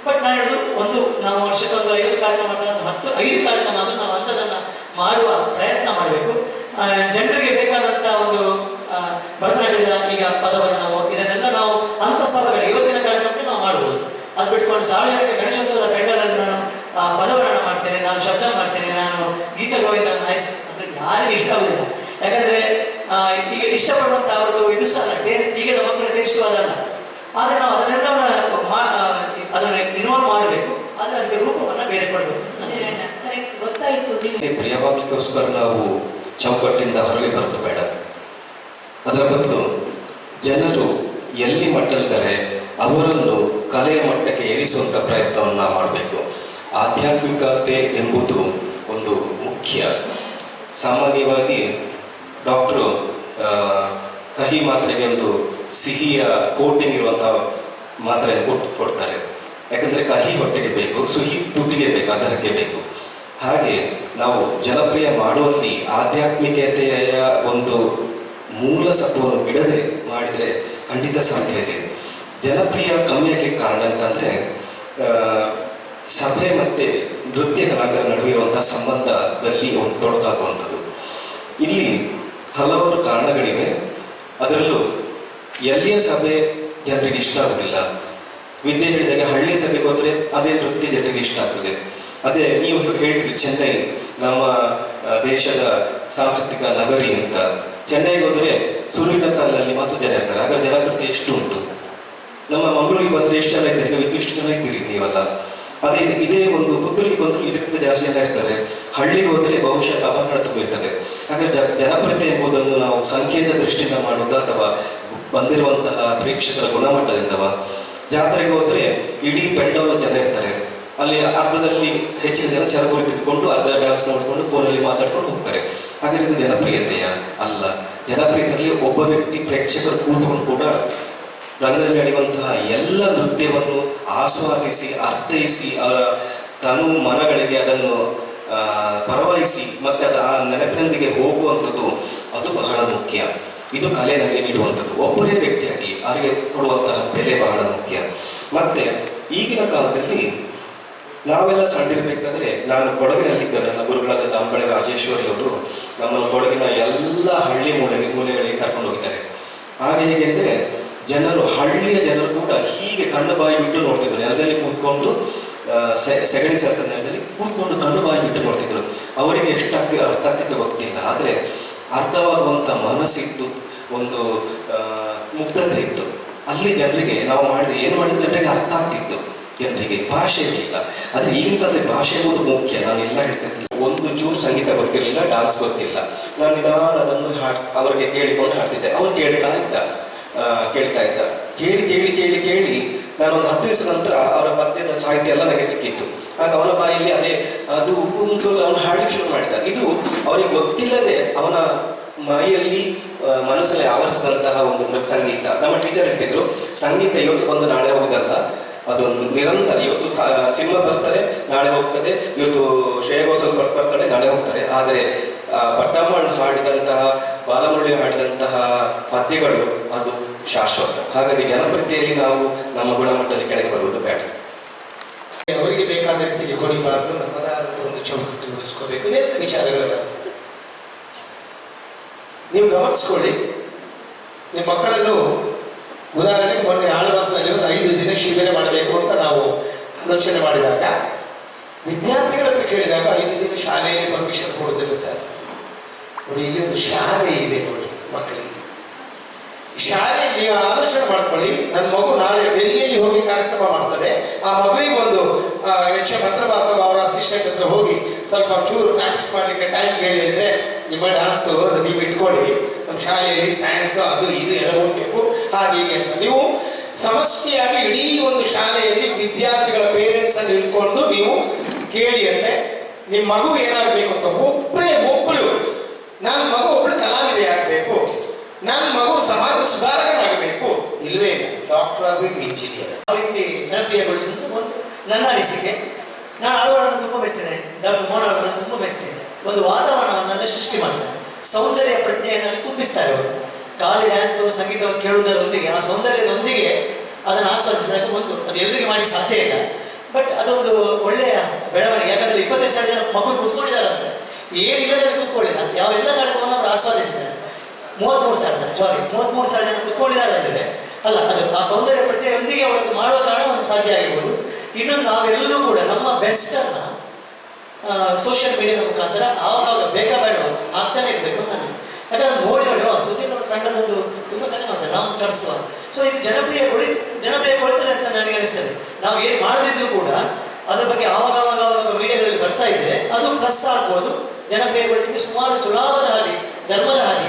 ಬಟ್ ನಾನು ಹೇಳುದು, ನಾವು ವರ್ಷಕ್ಕೆ 50 ಕಾರ್ಯಕ್ರಮ ಮಾಡ್ತಾರೆ, 5 ಕಾರ್ಯಕ್ರಮ ಆದರೂ ನಾವು ಅಂಥದನ್ನ ಮಾಡುವ ಪ್ರಯತ್ನ ಮಾಡಬೇಕು. ಜನರಿಗೆ ಬೇಕಾದಂತ ಒಂದು ಭರತನಾಟ್ಯದ ಈಗ ಪದವರ್ಣನವು ಇದನ್ನೆಲ್ಲ ನಾವು ಅಂತ ಸಭೆಗಳಿಗೆ ಇವತ್ತಿನ ಕಾರ್ಯಕ್ರಮಕ್ಕೆ ನಾವು ಮಾಡಬಹುದು. ಅದು ಬಿಟ್ಕೊಂಡು ಸಾರ್ವಜನಿಕ ಗಣೇಶೋತ್ಸವದ ಪೆಂಡಲಲ್ಲಿ ನಾನು ಪದವರ್ಣನ ಮಾಡ್ತೇನೆ, ನಾನು ಶಬ್ದ ಮಾಡ್ತೇನೆ, ನಾನು ಗೀತ ಗೋವಿಂದ ಅಂದ್ರೆ ಯಾರಿಗೆ ಇಷ್ಟ ಆಗುದಿಲ್ಲ. ಯಾಕಂದ್ರೆ ಈಗ ಇಷ್ಟಪಡುವಂತ ಅವ್ರದ್ದು ಇದು ಸಹ ಈಗಿನ ಮಕ್ಕಳ ಟೇಸ್ಟು ಅದಲ್ಲ. ಆದ್ರೆ ನಾವು ಅದನ್ನೆಲ್ಲ ಅದನ್ನ ಇನ್ವಾಲ್ವ್ ಮಾಡಬೇಕು. ಆದ್ರೆ ಅದಕ್ಕೆ ರೂಪವನ್ನ ಬೇರೆ ಕೊಡಬೇಕು.
ಗೊತ್ತಾಯ್ತು.
ಪ್ರಿಯವಾಗಲಿಕ್ಕೋಸ್ಕರ ನಾವು ಚೌಕಟ್ಟಿಂದ ಹೊರಗೆ ಬರೋದು ಬೇಡ. ಅದರ ಬದಲು ಜನರು ಎಲ್ಲಿ ಮಟ್ಟಲಿದ್ದಾರೆ ಅವರನ್ನು ಕಲೆಯ ಮಟ್ಟಕ್ಕೆ ಏರಿಸುವಂಥ ಪ್ರಯತ್ನವನ್ನು ಮಾಡಬೇಕು. ಆಧ್ಯಾತ್ಮಿಕತೆ ಎಂಬುದು ಒಂದು ಮುಖ್ಯ. ಸಾಮಾನ್ಯವಾಗಿ ಡಾಕ್ಟ್ರು ಕಹಿ ಮಾತ್ರೆಗೆ ಒಂದು ಸಿಹಿಯ ಕೋಟಿಂಗ್ ಇರುವಂಥ ಮಾತ್ರೆಯನ್ನು ಕೊಡ್ತಾರೆ. ಯಾಕಂದರೆ ಕಹಿ ಹೊಟ್ಟೆಗೆ ಬೇಕು, ಸಿಹಿ ದುಡ್ಡಿಗೆ ಬೇಕು, ಅದರಕ್ಕೆ ಬೇಕು. ಹಾಗೆ ನಾವು ಜನಪ್ರಿಯ ಮಾಡುವಲ್ಲಿ ಆಧ್ಯಾತ್ಮಿಕತೆಯ ಒಂದು ಮೂಲ ಸತ್ವವನ್ನು ಬಿಡದೆ ಮಾಡಿದರೆ ಖಂಡಿತ ಸಾಧ್ಯ ಇದೆ. ಜನಪ್ರಿಯ ಕಮ್ಮಿ ಆಗಲಿಕ್ಕೆ ಕಾರಣ ಅಂತಂದರೆ ಸಭೆ ಮತ್ತು ನೃತ್ಯ ಕಲಾವಿದರ ನಡುವೆ ಇರುವಂಥ ಸಂಬಂಧದಲ್ಲಿ ಒಂದು ತೊಡಕಾಗುವಂಥದ್ದು. ಇಲ್ಲಿ ಹಲವಾರು ಕಾರಣಗಳಿವೆ. ಅದರಲ್ಲೂ ಎಲ್ಲಿಯ ಸಭೆ ಜನರಿಗೆ ಇಷ್ಟ ಆಗೋದಿಲ್ಲ. ವಿದ್ಯೆ ಹೇಳಿದಾಗ ಹಳ್ಳಿ ಸಭೆಗೆ ಹೋದರೆ ಅದೇ ನೃತ್ಯ ಜನರಿಗೆ ಇಷ್ಟ ಆಗ್ತದೆ. ಅದೇ ನೀವು ಹೇಳ್ತೀರಿ ಚೆನ್ನೈ ನಮ್ಮ ದೇಶದ ಸಾಂಸ್ಕೃತಿಕ ನಗರಿ ಅಂತ. ಚೆನ್ನೈಗೆ ಹೋದರೆ ಸುರುವಿನ ಸಾಲಿನಲ್ಲಿ ಮಾತ್ರ ಜನ ಇರ್ತಾರೆ. ಹಾಗಾದ್ರೆ ಜನಪ್ರಿಯತೆ ಎಷ್ಟು ಉಂಟು? ನಮ್ಮ ಮಂಗಳೂರಿಗೆ ಬಂದರೆ ಎಷ್ಟು ಜನ ಇದ್ದೀರಿ? ಇಷ್ಟು ಜನ ಇದ್ದೀರಿ ನೀವಲ್ಲ. ಅದೇ ಇದೇ ಒಂದು ಪುತ್ತೂರಿಗೆ ಬಂದರೂ ಇದಕ್ಕಿಂತ ಜಾಸ್ತಿ ಜನ ಇರ್ತಾರೆ. ಹಳ್ಳಿಗೆ ಹೋದರೆ ಬಹುಶಃ ಸಭಾಂಗಣ ತುಂಬಿರ್ತದೆ. ಹಾಗಾದ್ರೆ ಜನಪ್ರಿಯತೆ ಎಂಬುದನ್ನು ನಾವು ಸಂಖ್ಯೆಯ ದೃಷ್ಟಿಯಿಂದ ಮಾಡುವುದಾ ಅಥವಾ ಬಂದಿರುವಂತಹ ಪ್ರೇಕ್ಷಕರ ಗುಣಮಟ್ಟದಿಂದವ? ಜಾತ್ರೆಗೆ ಹೋದರೆ ಇಡೀ ಪೆಂಡಾಲ್ ಜನ ಇರ್ತಾರೆ. ಅಲ್ಲಿ ಅರ್ಧದಲ್ಲಿ ಹೆಚ್ಚಿನ ಜನ ಚರಗುರಿ ತಿದ್ದುಕೊಂಡು ಅರ್ಧ ಡ್ಯಾನ್ಸ್ ನೋಡಿಕೊಂಡು ಫೋನಲ್ಲಿ ಮಾತಾಡ್ಕೊಂಡು ಹೋಗ್ತಾರೆ. ಹಾಗಾದ್ರೆ ಇದು ಜನಪ್ರಿಯತೆಯ? ಅಲ್ಲ. ಜನಪ್ರಿಯತೆಯಲ್ಲಿ ಒಬ್ಬ ವ್ಯಕ್ತಿ ಪ್ರೇಕ್ಷಕರು ಕೂತ್ಕೊಂಡು ಕೂಡ ರಂಗದಲ್ಲಿ ನಡೆಯುವಂತಹ ಎಲ್ಲ ನೃತ್ಯವನ್ನು ಆಸ್ವಾದಿಸಿ ಅರ್ಥೈಸಿ ಅವರ ತನು ಮನಗಳಿಗೆ ಅದನ್ನು ಪರವಾಯಿಸಿ ಮತ್ತೆ ಅದು ಆ ನೆನಪಿನೊಂದಿಗೆ ಹೋಗುವಂಥದ್ದು ಅದು ಬಹಳ ಮುಖ್ಯ. ಇದು ಕಲೆ ನಮಗೆ ನೀಡುವಂಥದ್ದು. ಒಬ್ಬರೇ ವ್ಯಕ್ತಿಯಾಗಿ ಅವರಿಗೆ ಕೊಡುವಂತಹ ಬೆಲೆ ಬಹಳ ಮುಖ್ಯ. ಮತ್ತೆ ಈಗಿನ ಕಾಲದಲ್ಲಿ ನಾವೆಲ್ಲ ಸಣ್ಣಿರ್ಬೇಕಾದ್ರೆ, ನಾನು ಕೊಡಗಿನಲ್ಲಿದ್ದ ನನ್ನ ಗುರುಗಳಾದ ದಾಂಬಳೆ ರಾಜೇಶ್ವರಿ ಅವರು ನಮ್ಮನ್ನು ಕೊಡಗಿನ ಎಲ್ಲ ಹಳ್ಳಿ ಮೂಲೆಗಳಿಗೆ ಕರ್ಕೊಂಡು ಹೋಗಿದ್ದಾರೆ. ಹಾಗೆ ಹೇಗೆ ಅಂದರೆ ಜನರು, ಹಳ್ಳಿಯ ಜನರು ಕೂಡ ಹೀಗೆ ಕಣ್ಣು ಬಾಯಿ ಬಿಟ್ಟು ನೋಡ್ತಿದ್ರು. ನೆಲದಲ್ಲಿ ಕೂತ್ಕೊಂಡು ಸೆಗಣಿ ಸರಸ ನೆಲದಲ್ಲಿ ಕೂತ್ಕೊಂಡು ಕಣ್ಣು ಬಾಯಿ ಬಿಟ್ಟು ನೋಡ್ತಿದ್ರು. ಅವರಿಗೆ ಅರ್ಥ ಆಗ್ತಿತ್ತು ಗೊತ್ತಿಲ್ಲ. ಆದರೆ ಅರ್ಥವಾಗುವಂಥ ಮನಸ್ಸಿತ್ತು, ಒಂದು ಮುಗ್ಧತೆ ಇತ್ತು. ಅಲ್ಲಿ ಜನರಿಗೆ ನಾವು ಏನು ಮಾಡಿದ ಜನರಿಗೆ ಅರ್ಥ ಆಗ್ತಿತ್ತು. ಜನರಿಗೆ ಭಾಷೆ ಇರಲಿಲ್ಲ. ಆದರೆ ಈಗಿನ ಕಾಲದಲ್ಲಿ ಭಾಷೆ ಎಂಬುದು ಮುಖ್ಯ. ನಾನು ಎಲ್ಲ ಹೇಳ್ತಿರ್ಲಿಲ್ಲ. ಒಂದು ಚೂರು ಸಂಗೀತ ಗೊತ್ತಿರಲಿಲ್ಲ, ಡಾನ್ಸ್ ಗೊತ್ತಿಲ್ಲ. ನಾನು ನಿಧಾನ ಅದನ್ನು ಅವರಿಗೆ ಕೇಳಿಕೊಂಡು ಹಾಡ್ತಿದ್ದೆ. ಅವನು ಕೇಳ್ತಾ ಇದ್ದ. ಕೇಳಿ ನಾನೊಂದು 10 ದಿವಸ ನಂತರ ಅವರ ಪದ್ಯದ ಸಾಹಿತ್ಯ ಎಲ್ಲ ನನಗೆ ಸಿಕ್ಕಿತ್ತು. ಆಗ ಅವನ ಬಾಯಲ್ಲಿ ಅದು ಅವನು ಹಾಡಲಿಕ್ಕೆ ಶುರು ಮಾಡಿದ. ಇದು ಅವನಿಗೆ ಗೊತ್ತಿಲ್ಲದೆ ಅವನ ಮೈಯಲ್ಲಿ ಮನಸ್ಸಲ್ಲಿ ಆವರಿಸಿದಂತಹ ಒಂದು ಸಂಗೀತ. ನಮ್ಮ ಟೀಚರ್ ಹೇಳ್ತಿದ್ರು, ಸಂಗೀತ ಇವತ್ತು ಬಂದು ನಾಳೆ ಹೋಗುದಲ್ಲ, ಅದೊಂದು ನಿರಂತರ. ಇವತ್ತು ಸಿನಿಮಾ ಬರ್ತಾರೆ, ನಾಳೆ ಹೋಗ್ತದೆ. ಇವತ್ತು ಶ್ರೇಯಾ ಘೋಷಾಲ್ ಬರ್ತಾಳೆ, ನಾಳೆ ಹೋಗ್ತಾರೆ. ಆದರೆ ಪಟ್ಟಮ್ಮಳು ಹಾಡಿದಂತಹ, ಬಾಲಮುರಳಿ ಹಾಡಿದಂತಹ ಪದ್ಯಗಳು ಅದು ಶಾಶ್ವತ. ಹಾಗಾಗಿ ಜನಪ್ರಿಯತೆಯಲ್ಲಿ ನಾವು ನಮ್ಮ ಗುಣಮಟ್ಟದಲ್ಲಿ ಕೆಳಗೆ ಬರುವುದು ಬೇಡ.
ಅವರಿಗೆ ಬೇಕಾದ ರೀತಿಗೆ ಕೊಡಿಬಾರ್ದು, ನಮ್ಮದಾದಂಥ ಒಂದು ಚೌಕಟ್ಟು ಉಳಿಸ್ಕೋಬೇಕು. ಇದೆಲ್ಲ ವಿಚಾರಗಳ ನೀವು ಗಮನಿಸ್ಕೊಳ್ಳಿ. ನಿಮ್ಮ ಮಕ್ಕಳನ್ನು ಉದಾಹರಣೆಗೆ ಮೊನ್ನೆ ಆಳ್ವಾಸದಲ್ಲಿ ಒಂದು 5 ದಿನ ಶಿಬಿರ ಮಾಡಬೇಕು ಅಂತ ನಾವು ಆಲೋಚನೆ ಮಾಡಿದಾಗ ವಿದ್ಯಾರ್ಥಿಗಳ ಹತ್ರ ಕೇಳಿದಾಗ 5 ದಿನ ಶಾಲೆಯಲ್ಲಿ ಪರ್ಮಿಷನ್ ಕೊಡೋದಿಲ್ಲ ಸರ್. ನೋಡಿ, ಇಲ್ಲಿ ಒಂದು ಶಾಲೆ ಇದೆ ನೋಡಿ ಮಕ್ಕಳಿಗೆ. ಶಾಲೆ ನೀವು ಆಲೋಚನೆ ಮಾಡ್ಕೊಳ್ಳಿ. ನನ್ನ ಮಗು ನಾಳೆ ಡೆಲ್ಲಿಯಲ್ಲಿ ಹೋಗಿ ಕಾರ್ಯಕ್ರಮ ಮಾಡ್ತದೆ. ಆ ಮಗುವಿಗೆ ಒಂದು HM ಹತ್ರ ಅಥವಾ ಅವರ ಅಸಿಸ್ಟೆಂಟ್ ಹತ್ರ ಹೋಗಿ ಸ್ವಲ್ಪ ಚೂರು ಪ್ರಾಕ್ಟೀಸ್ ಮಾಡಲಿಕ್ಕೆ ಟೈಮ್ ಹೇಳಿದ್ರೆ, ನಿಮ್ಮ ಡಾನ್ಸು ನೀವು ಇಟ್ಕೊಳ್ಳಿ, ನಮ್ಮ ಶಾಲೆಯಲ್ಲಿ ಸೈನ್ಸ್ ಅದು ಇದು ಎಲ್ಲ ಓದಬೇಕು ಹಾಗೆ ಹೀಗೆ ಅಂತ ನೀವು ಸಮಸ್ಯೆಯಾಗಿ ಇಡೀ ಒಂದು ಶಾಲೆಯಲ್ಲಿ ವಿದ್ಯಾರ್ಥಿಗಳ ಪೇರೆಂಟ್ಸ್ ಅನ್ನು ಇಟ್ಕೊಂಡು ನೀವು ಕೇಳಿ ಅಂದ್ರೆ ನಿಮ್ಮ ಮಗು ಏನಾಗಬೇಕು ಅಂತ ಒಬ್ಬರು ನನ್ನ ಮಗು ಒಬ್ಬಳು ಕಲಾವಿದೆ ಆಗಬೇಕು, ನನ್ನ ಮಗು ಸಮಾಜ ಸುಧಾರಕನಾಗಬೇಕು, ಇಲ್ವೇ ಇಲ್ಲ, ಡಾಕ್ಟರ್ ಆಗಬೇಕು, ಇಂಜಿನಿಯರ್.
ಯಾವ ರೀತಿ ಜನಪ್ರಿಯಗೊಳಿಸುವುದು ಒಂದು ನನ್ನ ಅನಿಸಿಕೆ. ನಾನು ಅವರನ್ನು ತುಂಬ ಬಯಸ್ತೇನೆ, ಡಾಕ್ಟರ್ ಮೋಹನ್ ಅವರನ್ನು ತುಂಬ ಬಯಸ್ತೇನೆ. ಒಂದು ವಾತಾವರಣವನ್ನು ಸೃಷ್ಟಿ ಮಾಡ್ತಾರೆ, ಸೌಂದರ್ಯ ಪ್ರಜ್ಞೆಯನ್ನು ತುಂಬಿಸ್ತಾರೆ ಅವರು. ಖಾಲಿ ಡ್ಯಾನ್ಸು ಸಂಗೀತವನ್ನು ಕೇಳುವುದರೊಂದಿಗೆ, ಆ ಸೌಂದರ್ಯದೊಂದಿಗೆ ಅದನ್ನು ಆಸ್ವಾದಿಸಿದಾಗ ಅದು ಎಲ್ಲರಿಗೂ ಮಾಡಿ ಸಾಧ್ಯ ಇಲ್ಲ. ಬಟ್ ಅದೊಂದು ಒಳ್ಳೆಯ ಬೆಳವಣಿಗೆ. ಯಾಕಂದ್ರೆ 25,000 ಜನ ಮಕ್ಕಳು ಕೂತ್ಕೊಂಡಿದ್ದಾರೆ ಅಂದರೆ ಏನಿಲ್ಲದೆ ಕೂತ್ಕೊಳ್ಳಿಲ್ಲ, ಯಾವೆಲ್ಲ ಕಾರ್ಯಕ್ರಮವನ್ನು ಅವರು ಆಸ್ವಾದಿಸಿದ್ದಾರೆ. 33,000 ಜನ ಕೂತ್ಕೊಂಡಿದ್ದಾರೆ ಅಂದರೆ ಅಲ್ಲ, ಅದು ಆ ಸೌಂದರ್ಯ ಪ್ರಜ್ಞೆಯೊಂದಿಗೆ ಅವರದ್ದು ಮಾಡುವ ಕಾರಣ ಒಂದು ಸಾಧ್ಯ ಆಗಿರ್ಬೋದು. ಇನ್ನೊಂದು, ನಾವೆಲ್ಲರೂ ಕೂಡ ನಮ್ಮ ಬೆಸ್ಟನ್ನು ಸೋಷಿಯಲ್ ಮೀಡಿಯಾದ ಮುಖಾಂತರ ಆವಾಗ ಬೇಕಾಬೇಡ ಆಗ್ತಾನೆ ಇರಬೇಕು ಅಂತ ನಾನು. ಯಾಕಂದ್ರೆ ನೋಡಿ ಸುದ್ದಿ ತಂಡದೊಂದು ತುಂಬ ಕಡಿಮೆ ಮಾಡ್ತಾರೆ, ನಾವು ಕಳಿಸುವ. ಸೊ ಇದು ಜನಪ್ರಿಯಗೊಳ್ತಾರೆ ಅಂತ ನನಗೆ ಅನಿಸ್ತದೆ. ನಾವು ಏನು ಮಾಡದಿದ್ರು ಕೂಡ ಅದ್ರ ಬಗ್ಗೆ ಆವಾಗ ಮೀಡಿಯಾಗಳಲ್ಲಿ ಬರ್ತಾ ಇದ್ರೆ ಅದು ಪ್ಲಸ್ ಆಗ್ಬೋದು. ಜನಪ್ರಿಯಗೊಳಿಸಲಿಕ್ಕೆ ಸುಮಾರು ಸುಲಭದ ಹಾದಿ, ಧರ್ಮದ ಹಾದಿ,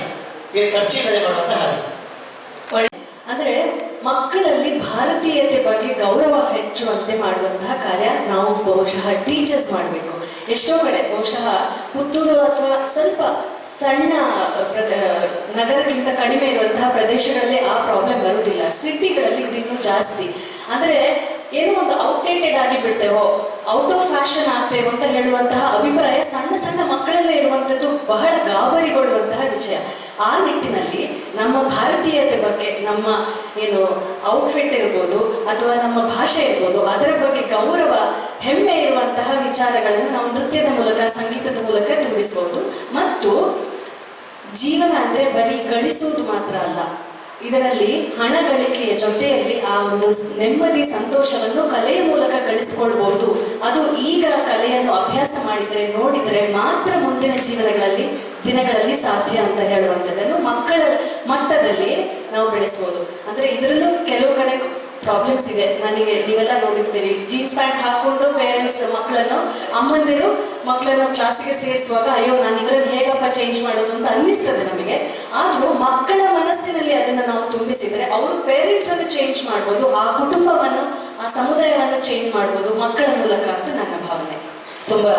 ಖರ್ಚಿಲ್ಲದೆ ಮಾಡುವಂತ ಹಾದಿ.
ಅಂದ್ರೆ ಮಕ್ಕಳಲ್ಲಿ ಭಾರತೀಯತೆ ಬಗ್ಗೆ ಗೌರವ ಹೆಚ್ಚುವಂತೆ ಮಾಡುವಂತಹ ಕಾರ್ಯ ನಾವು ಬಹುಶಃ ಟೀಚರ್ಸ್ ಮಾಡಬೇಕು. ಎಷ್ಟೋ ಕಡೆ ಬಹುಶಃ ಪುತ್ತೂರು ಅಥವಾ ಸ್ವಲ್ಪ ಸಣ್ಣ ನಗರಕ್ಕಿಂತ ಕಡಿಮೆ ಇರುವಂತಹ ಪ್ರದೇಶಗಳಲ್ಲಿ ಆ ಪ್ರಾಬ್ಲಮ್ ಬರುವುದಿಲ್ಲ. ಸಿಟಿಗಳಲ್ಲಿ ಇದು ಇನ್ನೂ ಜಾಸ್ತಿ. ಅಂದ್ರೆ ಏನೋ ಒಂದು ಔಟ್ಡೇಟೆಡ್ ಆಗಿ ಬಿಡ್ತೇವೋ, ಔಟ್ ಆಫ್ ಫ್ಯಾಷನ್ ಆಗ್ತೇವೋ ಅಂತ ಹೇಳುವಂತಹ ಅಭಿಪ್ರಾಯ ಸಣ್ಣ ಸಣ್ಣ ಮಕ್ಕಳಲ್ಲೇ ಇರುವಂಥದ್ದು ಬಹಳ ಗಾಬರಿಗೊಳ್ಳುವಂತಹ ವಿಷಯ. ಆ ನಿಟ್ಟಿನಲ್ಲಿ ನಮ್ಮ ಭಾರತೀಯತೆ ಬಗ್ಗೆ, ನಮ್ಮ ಏನು ಔಟ್ಫಿಟ್ ಇರ್ಬೋದು ಅಥವಾ ನಮ್ಮ ಭಾಷೆ ಇರ್ಬೋದು, ಅದರ ಬಗ್ಗೆ ಗೌರವ, ಹೆಮ್ಮೆ ಇರುವಂತಹ ವಿಚಾರಗಳನ್ನು ನಾವು ನೃತ್ಯದ ಮೂಲಕ, ಸಂಗೀತದ ಮೂಲಕ ತುಂಬಿಸಬಹುದು. ಮತ್ತು ಜೀವನ ಅಂದ್ರೆ ಬರೀ ಗಳಿಸುವುದು ಮಾತ್ರ ಅಲ್ಲ, ಇದರಲ್ಲಿ ಹಣ ಗಳಿಕೆಯ ಜೊತೆಯಲ್ಲಿ ಆ ಒಂದು ನೆಮ್ಮದಿ, ಸಂತೋಷವನ್ನು ಕಲೆಯ ಮೂಲಕ ಗಳಿಸಿಕೊಳ್ಬಹುದು. ಅದು ಈಗ ಕಲೆಯನ್ನು ಅಭ್ಯಾಸ ಮಾಡಿದರೆ, ನೋಡಿದರೆ ಮಾತ್ರ ಮುಂದಿನ ದಿನಗಳಲ್ಲಿ ಸಾಧ್ಯ ಅಂತ ಹೇಳುವಂಥದ್ದನ್ನು ಮಕ್ಕಳ ಮಟ್ಟದಲ್ಲಿ ನಾವು ಬೆಳೆಸ್ಬೋದು. ಅಂದ್ರೆ ಇದರಲ್ಲೂ ಕೆಲವು ಕಡೆ ಪ್ರಾಬ್ಲಮ್ಸ್ ಇದೆ. ನೀವೆಲ್ಲ ನೋಡಿರ್ತೀರಿ, ಜೀನ್ಸ್ ಪ್ಯಾಂಟ್ ಹಾಕೊಂಡು ಪೇರೆಂಟ್ಸ್ ಅಮ್ಮಂದಿರು ಮಕ್ಕಳನ್ನು ಕ್ಲಾಸಿಗೆ ಸೇರಿಸುವಾಗ ಅಯ್ಯೋ ನಾನು ಇವರನ್ನು ಹೇಗಪ್ಪ ಚೇಂಜ್ ಮಾಡೋದು ಅಂತ ಅನ್ನಿಸ್ತದೆ ನಮಗೆ. ಆದ್ರೂ ಮಕ್ಕಳ ಮನಸ್ಸಿನಲ್ಲಿ ಅದನ್ನು ನಾವು ತುಂಬಿಸಿದ್ರೆ ಅವರು ಪೇರೆಂಟ್ಸ್ ಅನ್ನು ಚೇಂಜ್ ಮಾಡ್ಬೋದು, ಆ ಕುಟುಂಬವನ್ನು, ಆ ಸಮುದಾಯವನ್ನು ಚೇಂಜ್ ಮಾಡ್ಬೋದು ಮಕ್ಕಳ ಮೂಲಕ ಅಂತ ನನ್ನ ಭಾವನೆ.
ತುಂಬಾ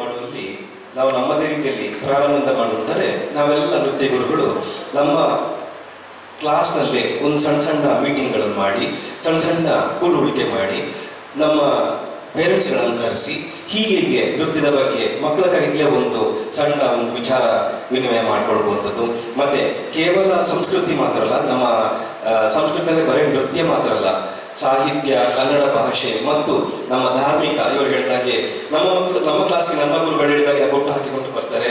ಮಾಡುವಲ್ಲಿ ನಾವು ನಮ್ಮದೇ ರೀತಿಯಲ್ಲಿ ಪ್ರಾರಂಭ ಮಾಡುತ್ತಾರೆ. ನಾವೆಲ್ಲ ನೃತ್ಯ ಗುರುಗಳು ನಮ್ಮ ಕ್ಲಾಸ್ನಲ್ಲೇ ಒಂದು ಸಣ್ಣ ಮೀಟಿಂಗ್ಗಳನ್ನು ಮಾಡಿ, ಸಣ್ಣ ಕೂಡುಳಿಕೆ ಮಾಡಿ, ನಮ್ಮ ಪೇರೆಂಟ್ಸ್ಗಳನ್ನು ಕರೆಸಿ ಹೀಗೆ ನೃತ್ಯದ ಬಗ್ಗೆ ಮಕ್ಕಳ ಕೈಗೆ ಒಂದು ವಿಚಾರ ವಿನಿಮಯ ಮಾಡಿಕೊಳ್ಬಹುವಂಥದ್ದು. ಮತ್ತೆ ಕೇವಲ ಸಂಸ್ಕೃತಿ ಮಾತ್ರ ಅಲ್ಲ, ನಮ್ಮ ಸಂಸ್ಕೃತಿ ಅಂದರೆ ಬರೀ ನೃತ್ಯ ಮಾತ್ರ ಅಲ್ಲ, ಸಾಹಿತ್ಯ, ಕನ್ನಡ ಭಾಷೆ ಮತ್ತು ನಮ್ಮ ಧಾರ್ಮಿಕ. ಇವರು ಹೇಳಿದಾಗೆ ನಮ್ಮ ಕ್ಲಾಸಿಗೆ ನನ್ನ ಗುರುಗಳು ಹೇಳಿದಾಗೆ ಬೊಟ್ಟು ಹಾಕಿಕೊಂಡು ಬರ್ತಾರೆ.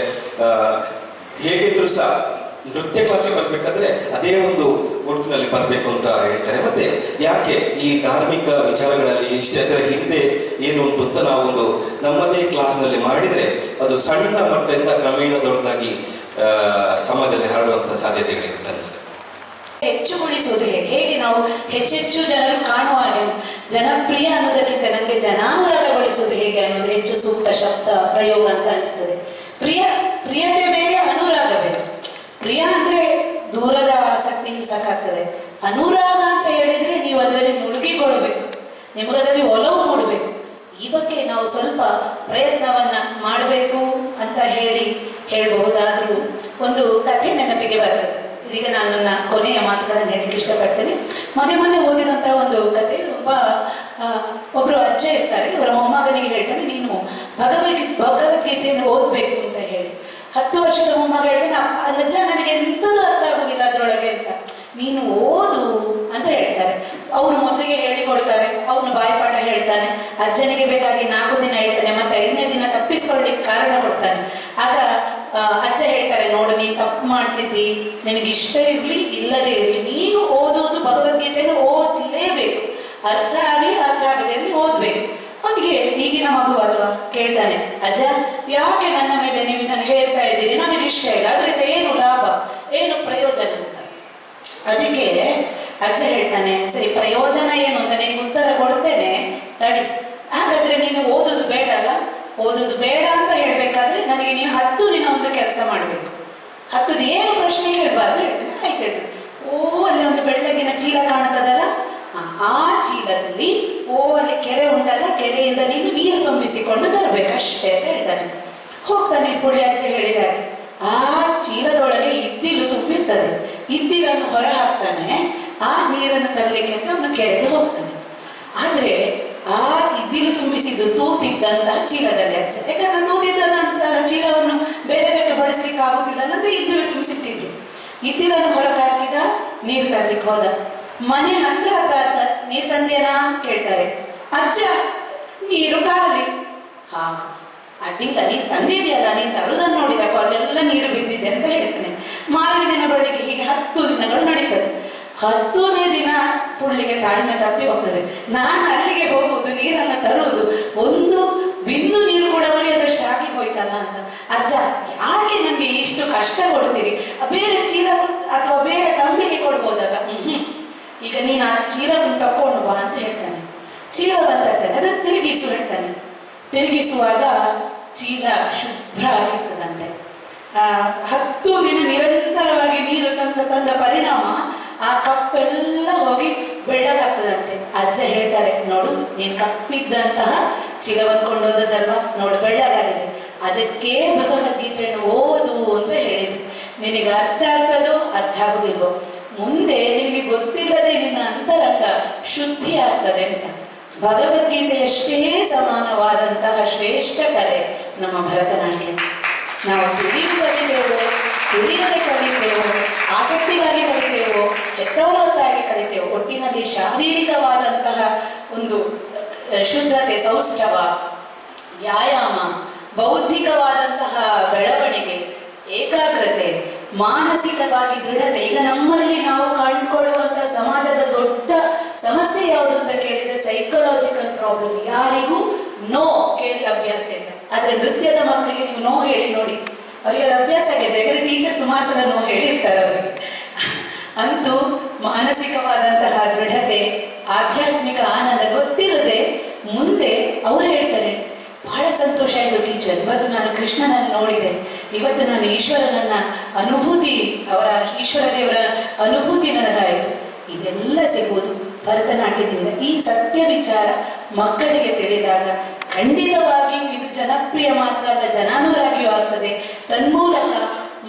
ಹೇಗಿದ್ರು ಸಹ ನೃತ್ಯ ಕ್ಲಾಸಿಗೆ ಬರ್ಬೇಕಾದ್ರೆ ಅದೇ ಒಂದು ಒಟ್ಟಿನಲ್ಲಿ ಬರಬೇಕು ಅಂತ ಹೇಳ್ತಾರೆ. ಮತ್ತೆ ಯಾಕೆ ಈ ಧಾರ್ಮಿಕ ವಿಚಾರಗಳಲ್ಲಿ ಇಷ್ಟರ ಹಿಂದೆ ಏನು ಉಂಟು ಅಂತ ನಾವೊಂದು ನಮ್ಮದೇ ಕ್ಲಾಸ್ನಲ್ಲಿ ಮಾಡಿದ್ರೆ ಅದು ಸಣ್ಣ ಮಟ್ಟದಿಂದ ಕ್ರಮೇಣ ದೊಡ್ಡದಾಗಿ ಸಮಾಜದಲ್ಲಿ ಹರಡುವಂತಹ ಸಾಧ್ಯತೆಗಳಿರುತ್ತೆ ಅನಿಸ್ತದೆ.
ಹೆಚ್ಚುಗೊಳಿಸುವುದು ಹೇಗೆ ನಾವು ಹೆಚ್ಚೆಚ್ಚು ಜನರು ಕಾಣುವ ಹಾಗೆ, ಜನಪ್ರಿಯ ಅನ್ನೋದಕ್ಕಿಂತ ನಮಗೆ ಜನಾನುರಾಗಗೊಳಿಸುವುದು ಹೇಗೆ ಅನ್ನೋದು ಹೆಚ್ಚು ಸೂಕ್ತ ಶಬ್ದ ಪ್ರಯೋಗ ಅಂತ ಅನಿಸ್ತದೆ. ಪ್ರಿಯತೆ ಬೇರೆ, ಅನುರಾಗ ಬೇರೆ. ಪ್ರಿಯ ಅಂದ್ರೆ ದೂರದ ಆಸಕ್ತಿ ಸಾಕಾಗ್ತದೆ. ಅನುರಾಗ ಅಂತ ಹೇಳಿದ್ರೆ ನೀವು ಅದರಲ್ಲಿ ಮುಳುಗಿಕೊಳ್ಬೇಕು, ನಿಮಗದರಲ್ಲಿ ಒಲವು ಮೂಡಬೇಕು. ಈ ಬಗ್ಗೆ ನಾವು ಸ್ವಲ್ಪ ಪ್ರಯತ್ನವನ್ನ ಮಾಡಬೇಕು ಅಂತ ಹೇಳಬಹುದಾದ್ರೂ ಒಂದು ಕಥೆ ನೆನಪಿಗೆ ಬರ್ತದೆ. ಇದೀಗ ನಾನು ನನ್ನ ಕೊನೆಯ ಮಾತುಗಳನ್ನು ಹೇಳಲಿಕ್ಕೆ ಇಷ್ಟಪಡ್ತೇನೆ. ಮೊನ್ನೆ ಓದಿದಂತಹ ಒಂದು ಕಥೆ. ಒಬ್ರು ಅಜ್ಜ ಇರ್ತಾರೆ, ಅವರ ಮೊಮ್ಮಗನಿಗೆ ಹೇಳ್ತಾನೆ, ನೀನು ಭಗವದ್ಗೀತೆಯನ್ನು ಓದ್ಬೇಕು ಅಂತ ಹೇಳಿ. 10 ವರ್ಷದ ಮೊಮ್ಮಗ ಹೇಳ್ತಾನೆ, ಅಜ್ಜ ನನಗೆ ಎಂಥದ್ದು ಅರ್ಥ ಆಗುದಿಲ್ಲ ಅದ್ರೊಳಗೆ ಅಂತ. ನೀನು ಓದು ಅಂತ ಹೇಳ್ತಾರೆ. ಅವನು ಮೊದಲಿಗೆ ಹೇಳಿಕೊಡ್ತಾರೆ, ಅವನು ಬಾಯಿಪಾಠ ಹೇಳ್ತಾನೆ. ಅಜ್ಜನಿಗೆ ಬೇಕಾಗಿ 4 ದಿನ ಹೇಳ್ತಾನೆ, ಮತ್ತೆ 5ನೇ ದಿನ ತಪ್ಪಿಸ್ಕೊಳ್ಳಿಕ್ಕೆ ಕಾರಣ ಕೊಡ್ತಾನೆ. ಆಗ ಅಜ್ಜ ಹೇಳ್ತಾರೆ, ನೋಡು ನೀನು ತಪ್ಪು ಮಾಡ್ತಿದ್ದಿ, ನಿನಗೆ ಇಷ್ಟ ಇರ್ಲಿ ಇಲ್ಲದೆ ಇರಲಿ, ನೀನು ಓದುವುದು ಭಗವದ್ಗೀತೆಯನ್ನು ಓದಲೇಬೇಕು. ಅರ್ಥ ಆಗದೆ ಅಲ್ಲಿ ಓದ್ಬೇಕು. ಅವನಿಗೆ ಈಗಿನ ಮಗು ಅಲ್ವಾ, ಕೇಳ್ತಾನೆ, ಅಜ್ಜ ಯಾಕೆ ನನ್ನ ಮೇಲೆ ನೀವು ಇದನ್ನು ಹೇಳ್ತಾ ಇದ್ದೀರಿ, ನನಗೆ ಇಷ್ಟ ಇಲ್ಲ, ಅದರಿಂದ ಏನು ಲಾಭ, ಏನು ಪ್ರಯೋಜನ ಅಂತ. ಅದಕ್ಕೆ ಅಜ್ಜ ಹೇಳ್ತಾನೆ, ಸರಿ ಪ್ರಯೋಜನ ಏನು ಅಂತ ನಿನಗೆ ಉತ್ತರ ಕೊಡ್ತೇನೆ ತಡಿ. ಹಾಗಾದ್ರೆ ನೀನು ಓದುದು ಬೇಡ ಅಲ್ಲ, ಓದುದು ಬೇಡ ಅಂತ ಹೇಳ್ಬೇಕಾದ್ರೆ ನನಗೆ ನೀನು 10 ದಿನ ಒಂದು ಕೆಲಸ ಮಾಡಬೇಕು. 10 ದಿನ ಏನು ಪ್ರಶ್ನೆ ಕೇಳಬಾರ್ದು ಹೇಳ್ತೇನೆ. ಆಯ್ತು ಹೇಳ್ತೇನೆ. ಅಲ್ಲಿ ಒಂದು ಬೆಳ್ಳಗಿನ ಚೀಲ ಕಾಣುತ್ತದಲ್ಲ, ಆ ಚೀಲದಲ್ಲಿ ಅಲ್ಲಿ ಕೆರೆ ಉಂಟಲ್ಲ, ಕೆರೆಯಿಂದ ನೀರು ತುಂಬಿಸಿಕೊಂಡು ತರಬೇಕಷ್ಟೇ ಅಂತ ಹೇಳ್ತಾನೆ. ಹೋಗ್ತಾನೆ ಪುಳಿ ಅಜ್ಜ ಹೇಳಿದಾಗೆ. ಆ ಚೀಲದೊಳಗೆ ಇದ್ದಿಲು ತುಂಬಿರ್ತದೆ. ಇದ್ದಿಲನ್ನು ಹೊರ ಹಾಕ್ತಾನೆ, ಆ ನೀರನ್ನು ತರಲಿಕ್ಕೆ ಅಂತ ಅವನು ಕೆರೆಗೆ ಹೋಗ್ತಾನೆ. ಆದ್ರೆ ಆ ಇದ್ದಿಲು ತುಂಬಿಸಿದ್ದು ತೂತಿದ್ದಂತಹ ಚೀಲದಲ್ಲಿ ಅಜ್ಜ, ಯಾಕಂದ್ರೆ ತೂತಿದ್ದಂತಹ ಚೀಲವನ್ನು ಬೇರೆದಕ್ಕೆ ಬಳಸ್ಲಿಕ್ಕೆ ಆಗುದಿಲ್ಲ ಅನ್ನೋದೇ ಇದ್ದಿಲು ತುಂಬಿಸಿಟ್ಟಿದ್ರು. ಇದ್ದಿಲನ್ನು ಹೊರಗೆ ಹಾಕಿದ, ನೀರು ತರ್ಲಿಕ್ಕೆ ಹೋದ. ಮನೆ ಹತ್ರ ನೀರು ತಂದೇನಾ ಕೇಳ್ತಾರೆ. ಅಜ್ಜ ನೀರು ಖಾಲಿ. ಅಡ್ಡಿಲ್ಲ, ನೀನು ತಂದಿದ್ಯಲ್ಲ, ನೀನು ತರುದನ್ನು ನೋಡಿದಪ್ಪ, ಅಲ್ಲೆಲ್ಲ ನೀರು ಬಿದ್ದಿದೆ ಅಂತ ಹೇಳ್ತಾನೆ. ಮಾರನೇ ದಿನ ಬೆಳಿಗ್ಗೆ ಹೀಗೆ 10 ದಿನಗಳು ನಡೀತದೆ. 10ನೇ ದಿನ ಪುಳ್ಳಿಗೆ ತಾಳ್ಮೆ ತಪ್ಪಿ ಹೋಗ್ತದೆ. ನಾನು ಅಲ್ಲಿಗೆ ಹೋಗುವುದು, ನೀರನ್ನು ತರುವುದು, ಒಂದು ಬಿಂದು ನೀರು ಕೂಡ ಉಳಿಯದಷ್ಟು ಆಗಿ ಹೋಯ್ತಲ್ಲ ಅಂತ. ಅಜ್ಜ ಯಾಕೆ ನಮ್ಗೆ ಇಷ್ಟು ಕಷ್ಟ ಕೊಡ್ತೀರಿ, ಬೇರೆ ಚೀಲ ಅಥವಾ ಬೇರೆ ತಮ್ಮಿಗೆ ಕೊಡ್ಬೋದಲ್ಲ. ಈಗ ನೀನು ಆ ಚೀಲವನ್ನು ತಕೊಂಡು ಬಾ ಅಂತ ಹೇಳ್ತಾನೆ. ಚೀಲವನ್ನು ತರ್ತಾನೆ, ಅದನ್ನು ತಿರುಗಿಸು ಹೇಳ್ತಾನೆ. ತಿರುಗಿಸುವಾಗ ಚೀಲ ಶುಭ್ರ ಆಗಿರ್ತದಂತೆ. 10 ದಿನ ನಿರಂತರವಾಗಿ ನೀರು ತಂದ ಪರಿಣಾಮ ಆ ಕಪ್ಪೆಲ್ಲ ಹೋಗಿ ಬೆಳ್ಳಗಾಗ್ತದಂತೆ. ಅಜ್ಜ ಹೇಳ್ತಾರೆ, ನೋಡು ನೀನು ಕಪ್ಪಿದ್ದಂತಹ ಚೀಲವನ್ನು ಕೊಂಡೋದಲ್ವಾ, ನೋಡು ಬೆಳ್ಳಗಾಗಿದೆ. ಅದಕ್ಕೆ ಭಗವದ್ಗೀತೆಯನ್ನು ಓದು ಅಂತ ಹೇಳಿದ್ರು. ನಿನಗೆ ಅರ್ಥ ಆಗ್ತದೋ ಅರ್ಥ ಆಗುದಿಲ್ವೋ, ಮುಂದೆ ನಿನಗೆ ಗೊತ್ತಿಲ್ಲದೆ ನಿನ್ನ ಅಂತರಂಗ ಶುದ್ಧಿ ಆಗ್ತದೆ ಅಂತ. ಭಗವದ್ಗೀತೆಯಷ್ಟೇ ಸಮಾನವಾದಂತಹ ಶ್ರೇಷ್ಠ ಕಲೆ ನಮ್ಮ ಭರತನಾಟ್ಯ. ನಾವು ಸುದೀರ್ಘ ತಿಳಿಯದೆ ಕಲಿತೇವೋ, ಆಸಕ್ತಿಗಾಗಿ ಕಲಿತೇವೋ, ಹೆತ್ತವರೊತ್ತಾಗಿ ಕಲಿತೇವೋ, ಒಟ್ಟಿನಲ್ಲಿ ಶಾರೀರಿಕವಾದಂತಹ ಒಂದು ಶುದ್ಧತೆ, ಸೌಷ್ಠವ, ವ್ಯಾಯಾಮ, ಬೌದ್ಧಿಕವಾದಂತಹ ಬೆಳವಣಿಗೆ, ಏಕಾಗ್ರತೆ, ಮಾನಸಿಕವಾಗಿ ದೃಢತೆ. ಈಗ ನಮ್ಮಲ್ಲಿ ನಾವು ಕಂಡುಕೊಳ್ಳುವಂತಹ ಸಮಾಜದ ದೊಡ್ಡ ಸಮಸ್ಯೆ ಯಾವುದು ಅಂತ ಕೇಳಿದ್ರೆ ಸೈಕಲಾಜಿಕಲ್ ಪ್ರಾಬ್ಲಮ್. ಯಾರಿಗೂ ನೋ ಕೇಳಿ ಅಭ್ಯಾಸ ಇಲ್ಲ. ಆದ್ರೆ ನೃತ್ಯದ ಮಕ್ಕಳಿಗೆ ನೀವು ನೋ ಹೇಳಿ ನೋಡಿ, ಅವರಿಗೆ ಅದು ಅಭ್ಯಾಸ ಆಗಿದೆ. ಯಾಕಂದ್ರೆ ಟೀಚರ್ ಸುಮಾರು ಸಲ ನೋ ಹೇಳಿರ್ತಾರೆ ಅವರಿಗೆ. ಅಂತೂ ಮಾನಸಿಕವಾದಂತಹ ದೃಢತೆ, ಆಧ್ಯಾತ್ಮಿಕ ಆನಂದ ಗೊತ್ತಿರದೆ ಮುಂದೆ ಅವರು ಹೇಳ್ತಾರೆ, ಬಹಳ ಸಂತೋಷ ಆಯಿತು ಟೀಚರ್, ಇವತ್ತು ನಾನು ಕೃಷ್ಣನನ್ನು ನೋಡಿದೆ, ಇವತ್ತು ನಾನು ಈಶ್ವರನನ್ನ ಅನುಭೂತಿ, ಅವರ ಈಶ್ವರ ದೇವರ ಅನುಭೂತಿ ನನಗಾಯಿತು. ಇದೆಲ್ಲ ಸಿಗುವುದು ಭರತನಾಟ್ಯದಿಂದ. ಈ ಸತ್ಯ ವಿಚಾರ ಮಕ್ಕಳಿಗೆ ತಿಳಿದಾಗ ಖಂಡಿತವಾಗಿಯೂ ಇದು ಜನಪ್ರಿಯ ಮಾತ್ರ ಅಲ್ಲ, ಜನಾನುರಾಗಿಯೂ ಆಗ್ತದೆ. ತನ್ಮೂಲಕ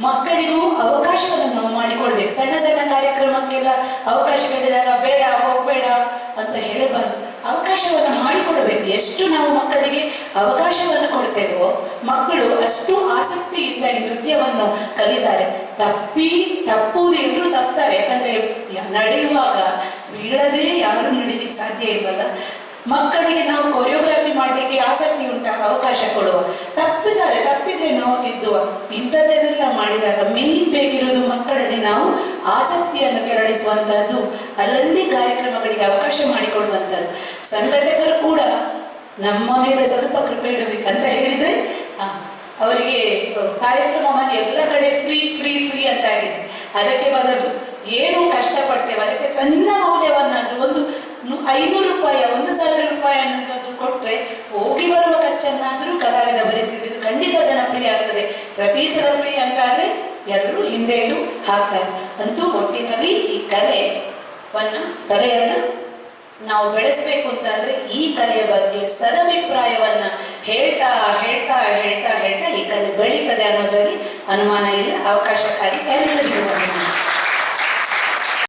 ಮಕ್ಕಳಿಗೂ ಅವಕಾಶವನ್ನು ನಾವು ಮಾಡಿಕೊಳ್ಬೇಕು. ಸಣ್ಣ ಸಣ್ಣ ಕಾರ್ಯಕ್ರಮಕ್ಕೆಲ್ಲ ಅವಕಾಶ ಕೇಳಿದಾಗ ಬೇಡ ಹೋಗ್ಬೇಡ ಅಂತ ಹೇಳಬಾರ್ದು, ಅವಕಾಶವನ್ನು ಮಾಡಿಕೊಡಬೇಕು. ಎಷ್ಟು ನಾವು ಮಕ್ಕಳಿಗೆ ಅವಕಾಶವನ್ನು ಕೊಡ್ತೇವೋ ಮಕ್ಕಳು ಅಷ್ಟು ಆಸಕ್ತಿಯಿಂದ ಈ ನೃತ್ಯವನ್ನು ಕಲಿತಾರೆ. ತಪ್ಪುವುದು ಎಲ್ಲರೂ ತಪ್ತಾರೆ, ಯಾಕಂದ್ರೆ ನಡೆಯುವಾಗ ಬೀಳದೆ ಯಾರು ನಡೀಲಿಕ್ಕೆ ಸಾಧ್ಯ ಇಲ್ವಲ್ಲ. ಮಕ್ಕಳಿಗೆ ನಾವು ಕೊರಿಯೋಗ್ರಫಿ ಮಾಡಲಿಕ್ಕೆ ಆಸಕ್ತಿ ಉಂಟಾ, ಅವಕಾಶ ಕೊಡುವ. ತಪ್ಪಿದ್ರೆ ನಾವು ತಿದ್ದುವ. ಇಂಥದ್ದನ್ನೆಲ್ಲ ಮಾಡಿದಾಗ ಮೇನ್ ಬೇಕಿರೋದು ಮಕ್ಕಳಲ್ಲಿ ನಾವು ಆಸಕ್ತಿಯನ್ನು ಕೆರಳಿಸುವಂತಹದ್ದು, ಅಲ್ಲಲ್ಲಿ ಕಾರ್ಯಕ್ರಮಗಳಿಗೆ ಅವಕಾಶ ಮಾಡಿಕೊಡುವಂಥದ್ದು. ಸಂಘಟಕರು ಕೂಡ ನಮ್ಮ ಮೇಲೆ ಸ್ವಲ್ಪ ಕೃಪೆ ಇಡಬೇಕಂತ ಹೇಳಿದ್ರೆ ಅವರಿಗೆ ಕಾರ್ಯಕ್ರಮವನ್ನು ಎಲ್ಲ ಕಡೆ ಫ್ರೀ ಫ್ರೀ ಫ್ರೀ ಅಂತಾಗಿದೆ. ಅದಕ್ಕೆ ಬದಲು ಏನು ಕಷ್ಟಪಡ್ತೇವೆ ಅದಕ್ಕೆ ಸಣ್ಣ ಮೌಲ್ಯವನ್ನಾದ್ರೂ, ಒಂದು 500 ರೂಪಾಯಿ 1,000 ರೂಪಾಯಿ ಅನ್ನೋದು ಕೊಟ್ರೆ ಹೋಗಿ ಬರುವ ಖರ್ಚನ್ನಾದ್ರೂ ಕಲಾವಿದ ಭರಿಸಿದ್ದು ಖಂಡಿತ ಜನಪ್ರಿಯ ಆಗ್ತದೆ. ಪ್ರತಿ ಸಲ ಫ್ರೀ ಅಂತಾದ್ರೆ ಎಲ್ಲರೂ ಹಿಂದೆ ಇಡು ಹಾಕ್ತಾರೆ. ಅಂತೂ ಒಟ್ಟಿನಲ್ಲಿ ಈ ಕಲೆಯನ್ನು ನಾವು ಬೆಳೆಸಬೇಕು ಅಂತಾದ್ರೆ ಈ ಕಲೆಯ ಬಗ್ಗೆ ಸದಭಿಪ್ರಾಯವನ್ನ ಹೇಳ್ತಾ ಹೇಳ್ತಾ ಹೇಳ್ತಾ ಹೇಳ್ತಾ ಈ ಕಲೆ ಬೆಳೀತದೆ ಅನ್ನೋದ್ರಲ್ಲಿ ಅನುಮಾನ ಇಲ್ಲ. ಅವಕಾಶಕ್ಕಾಗಿ ಎಲ್ಲರಿಗೂ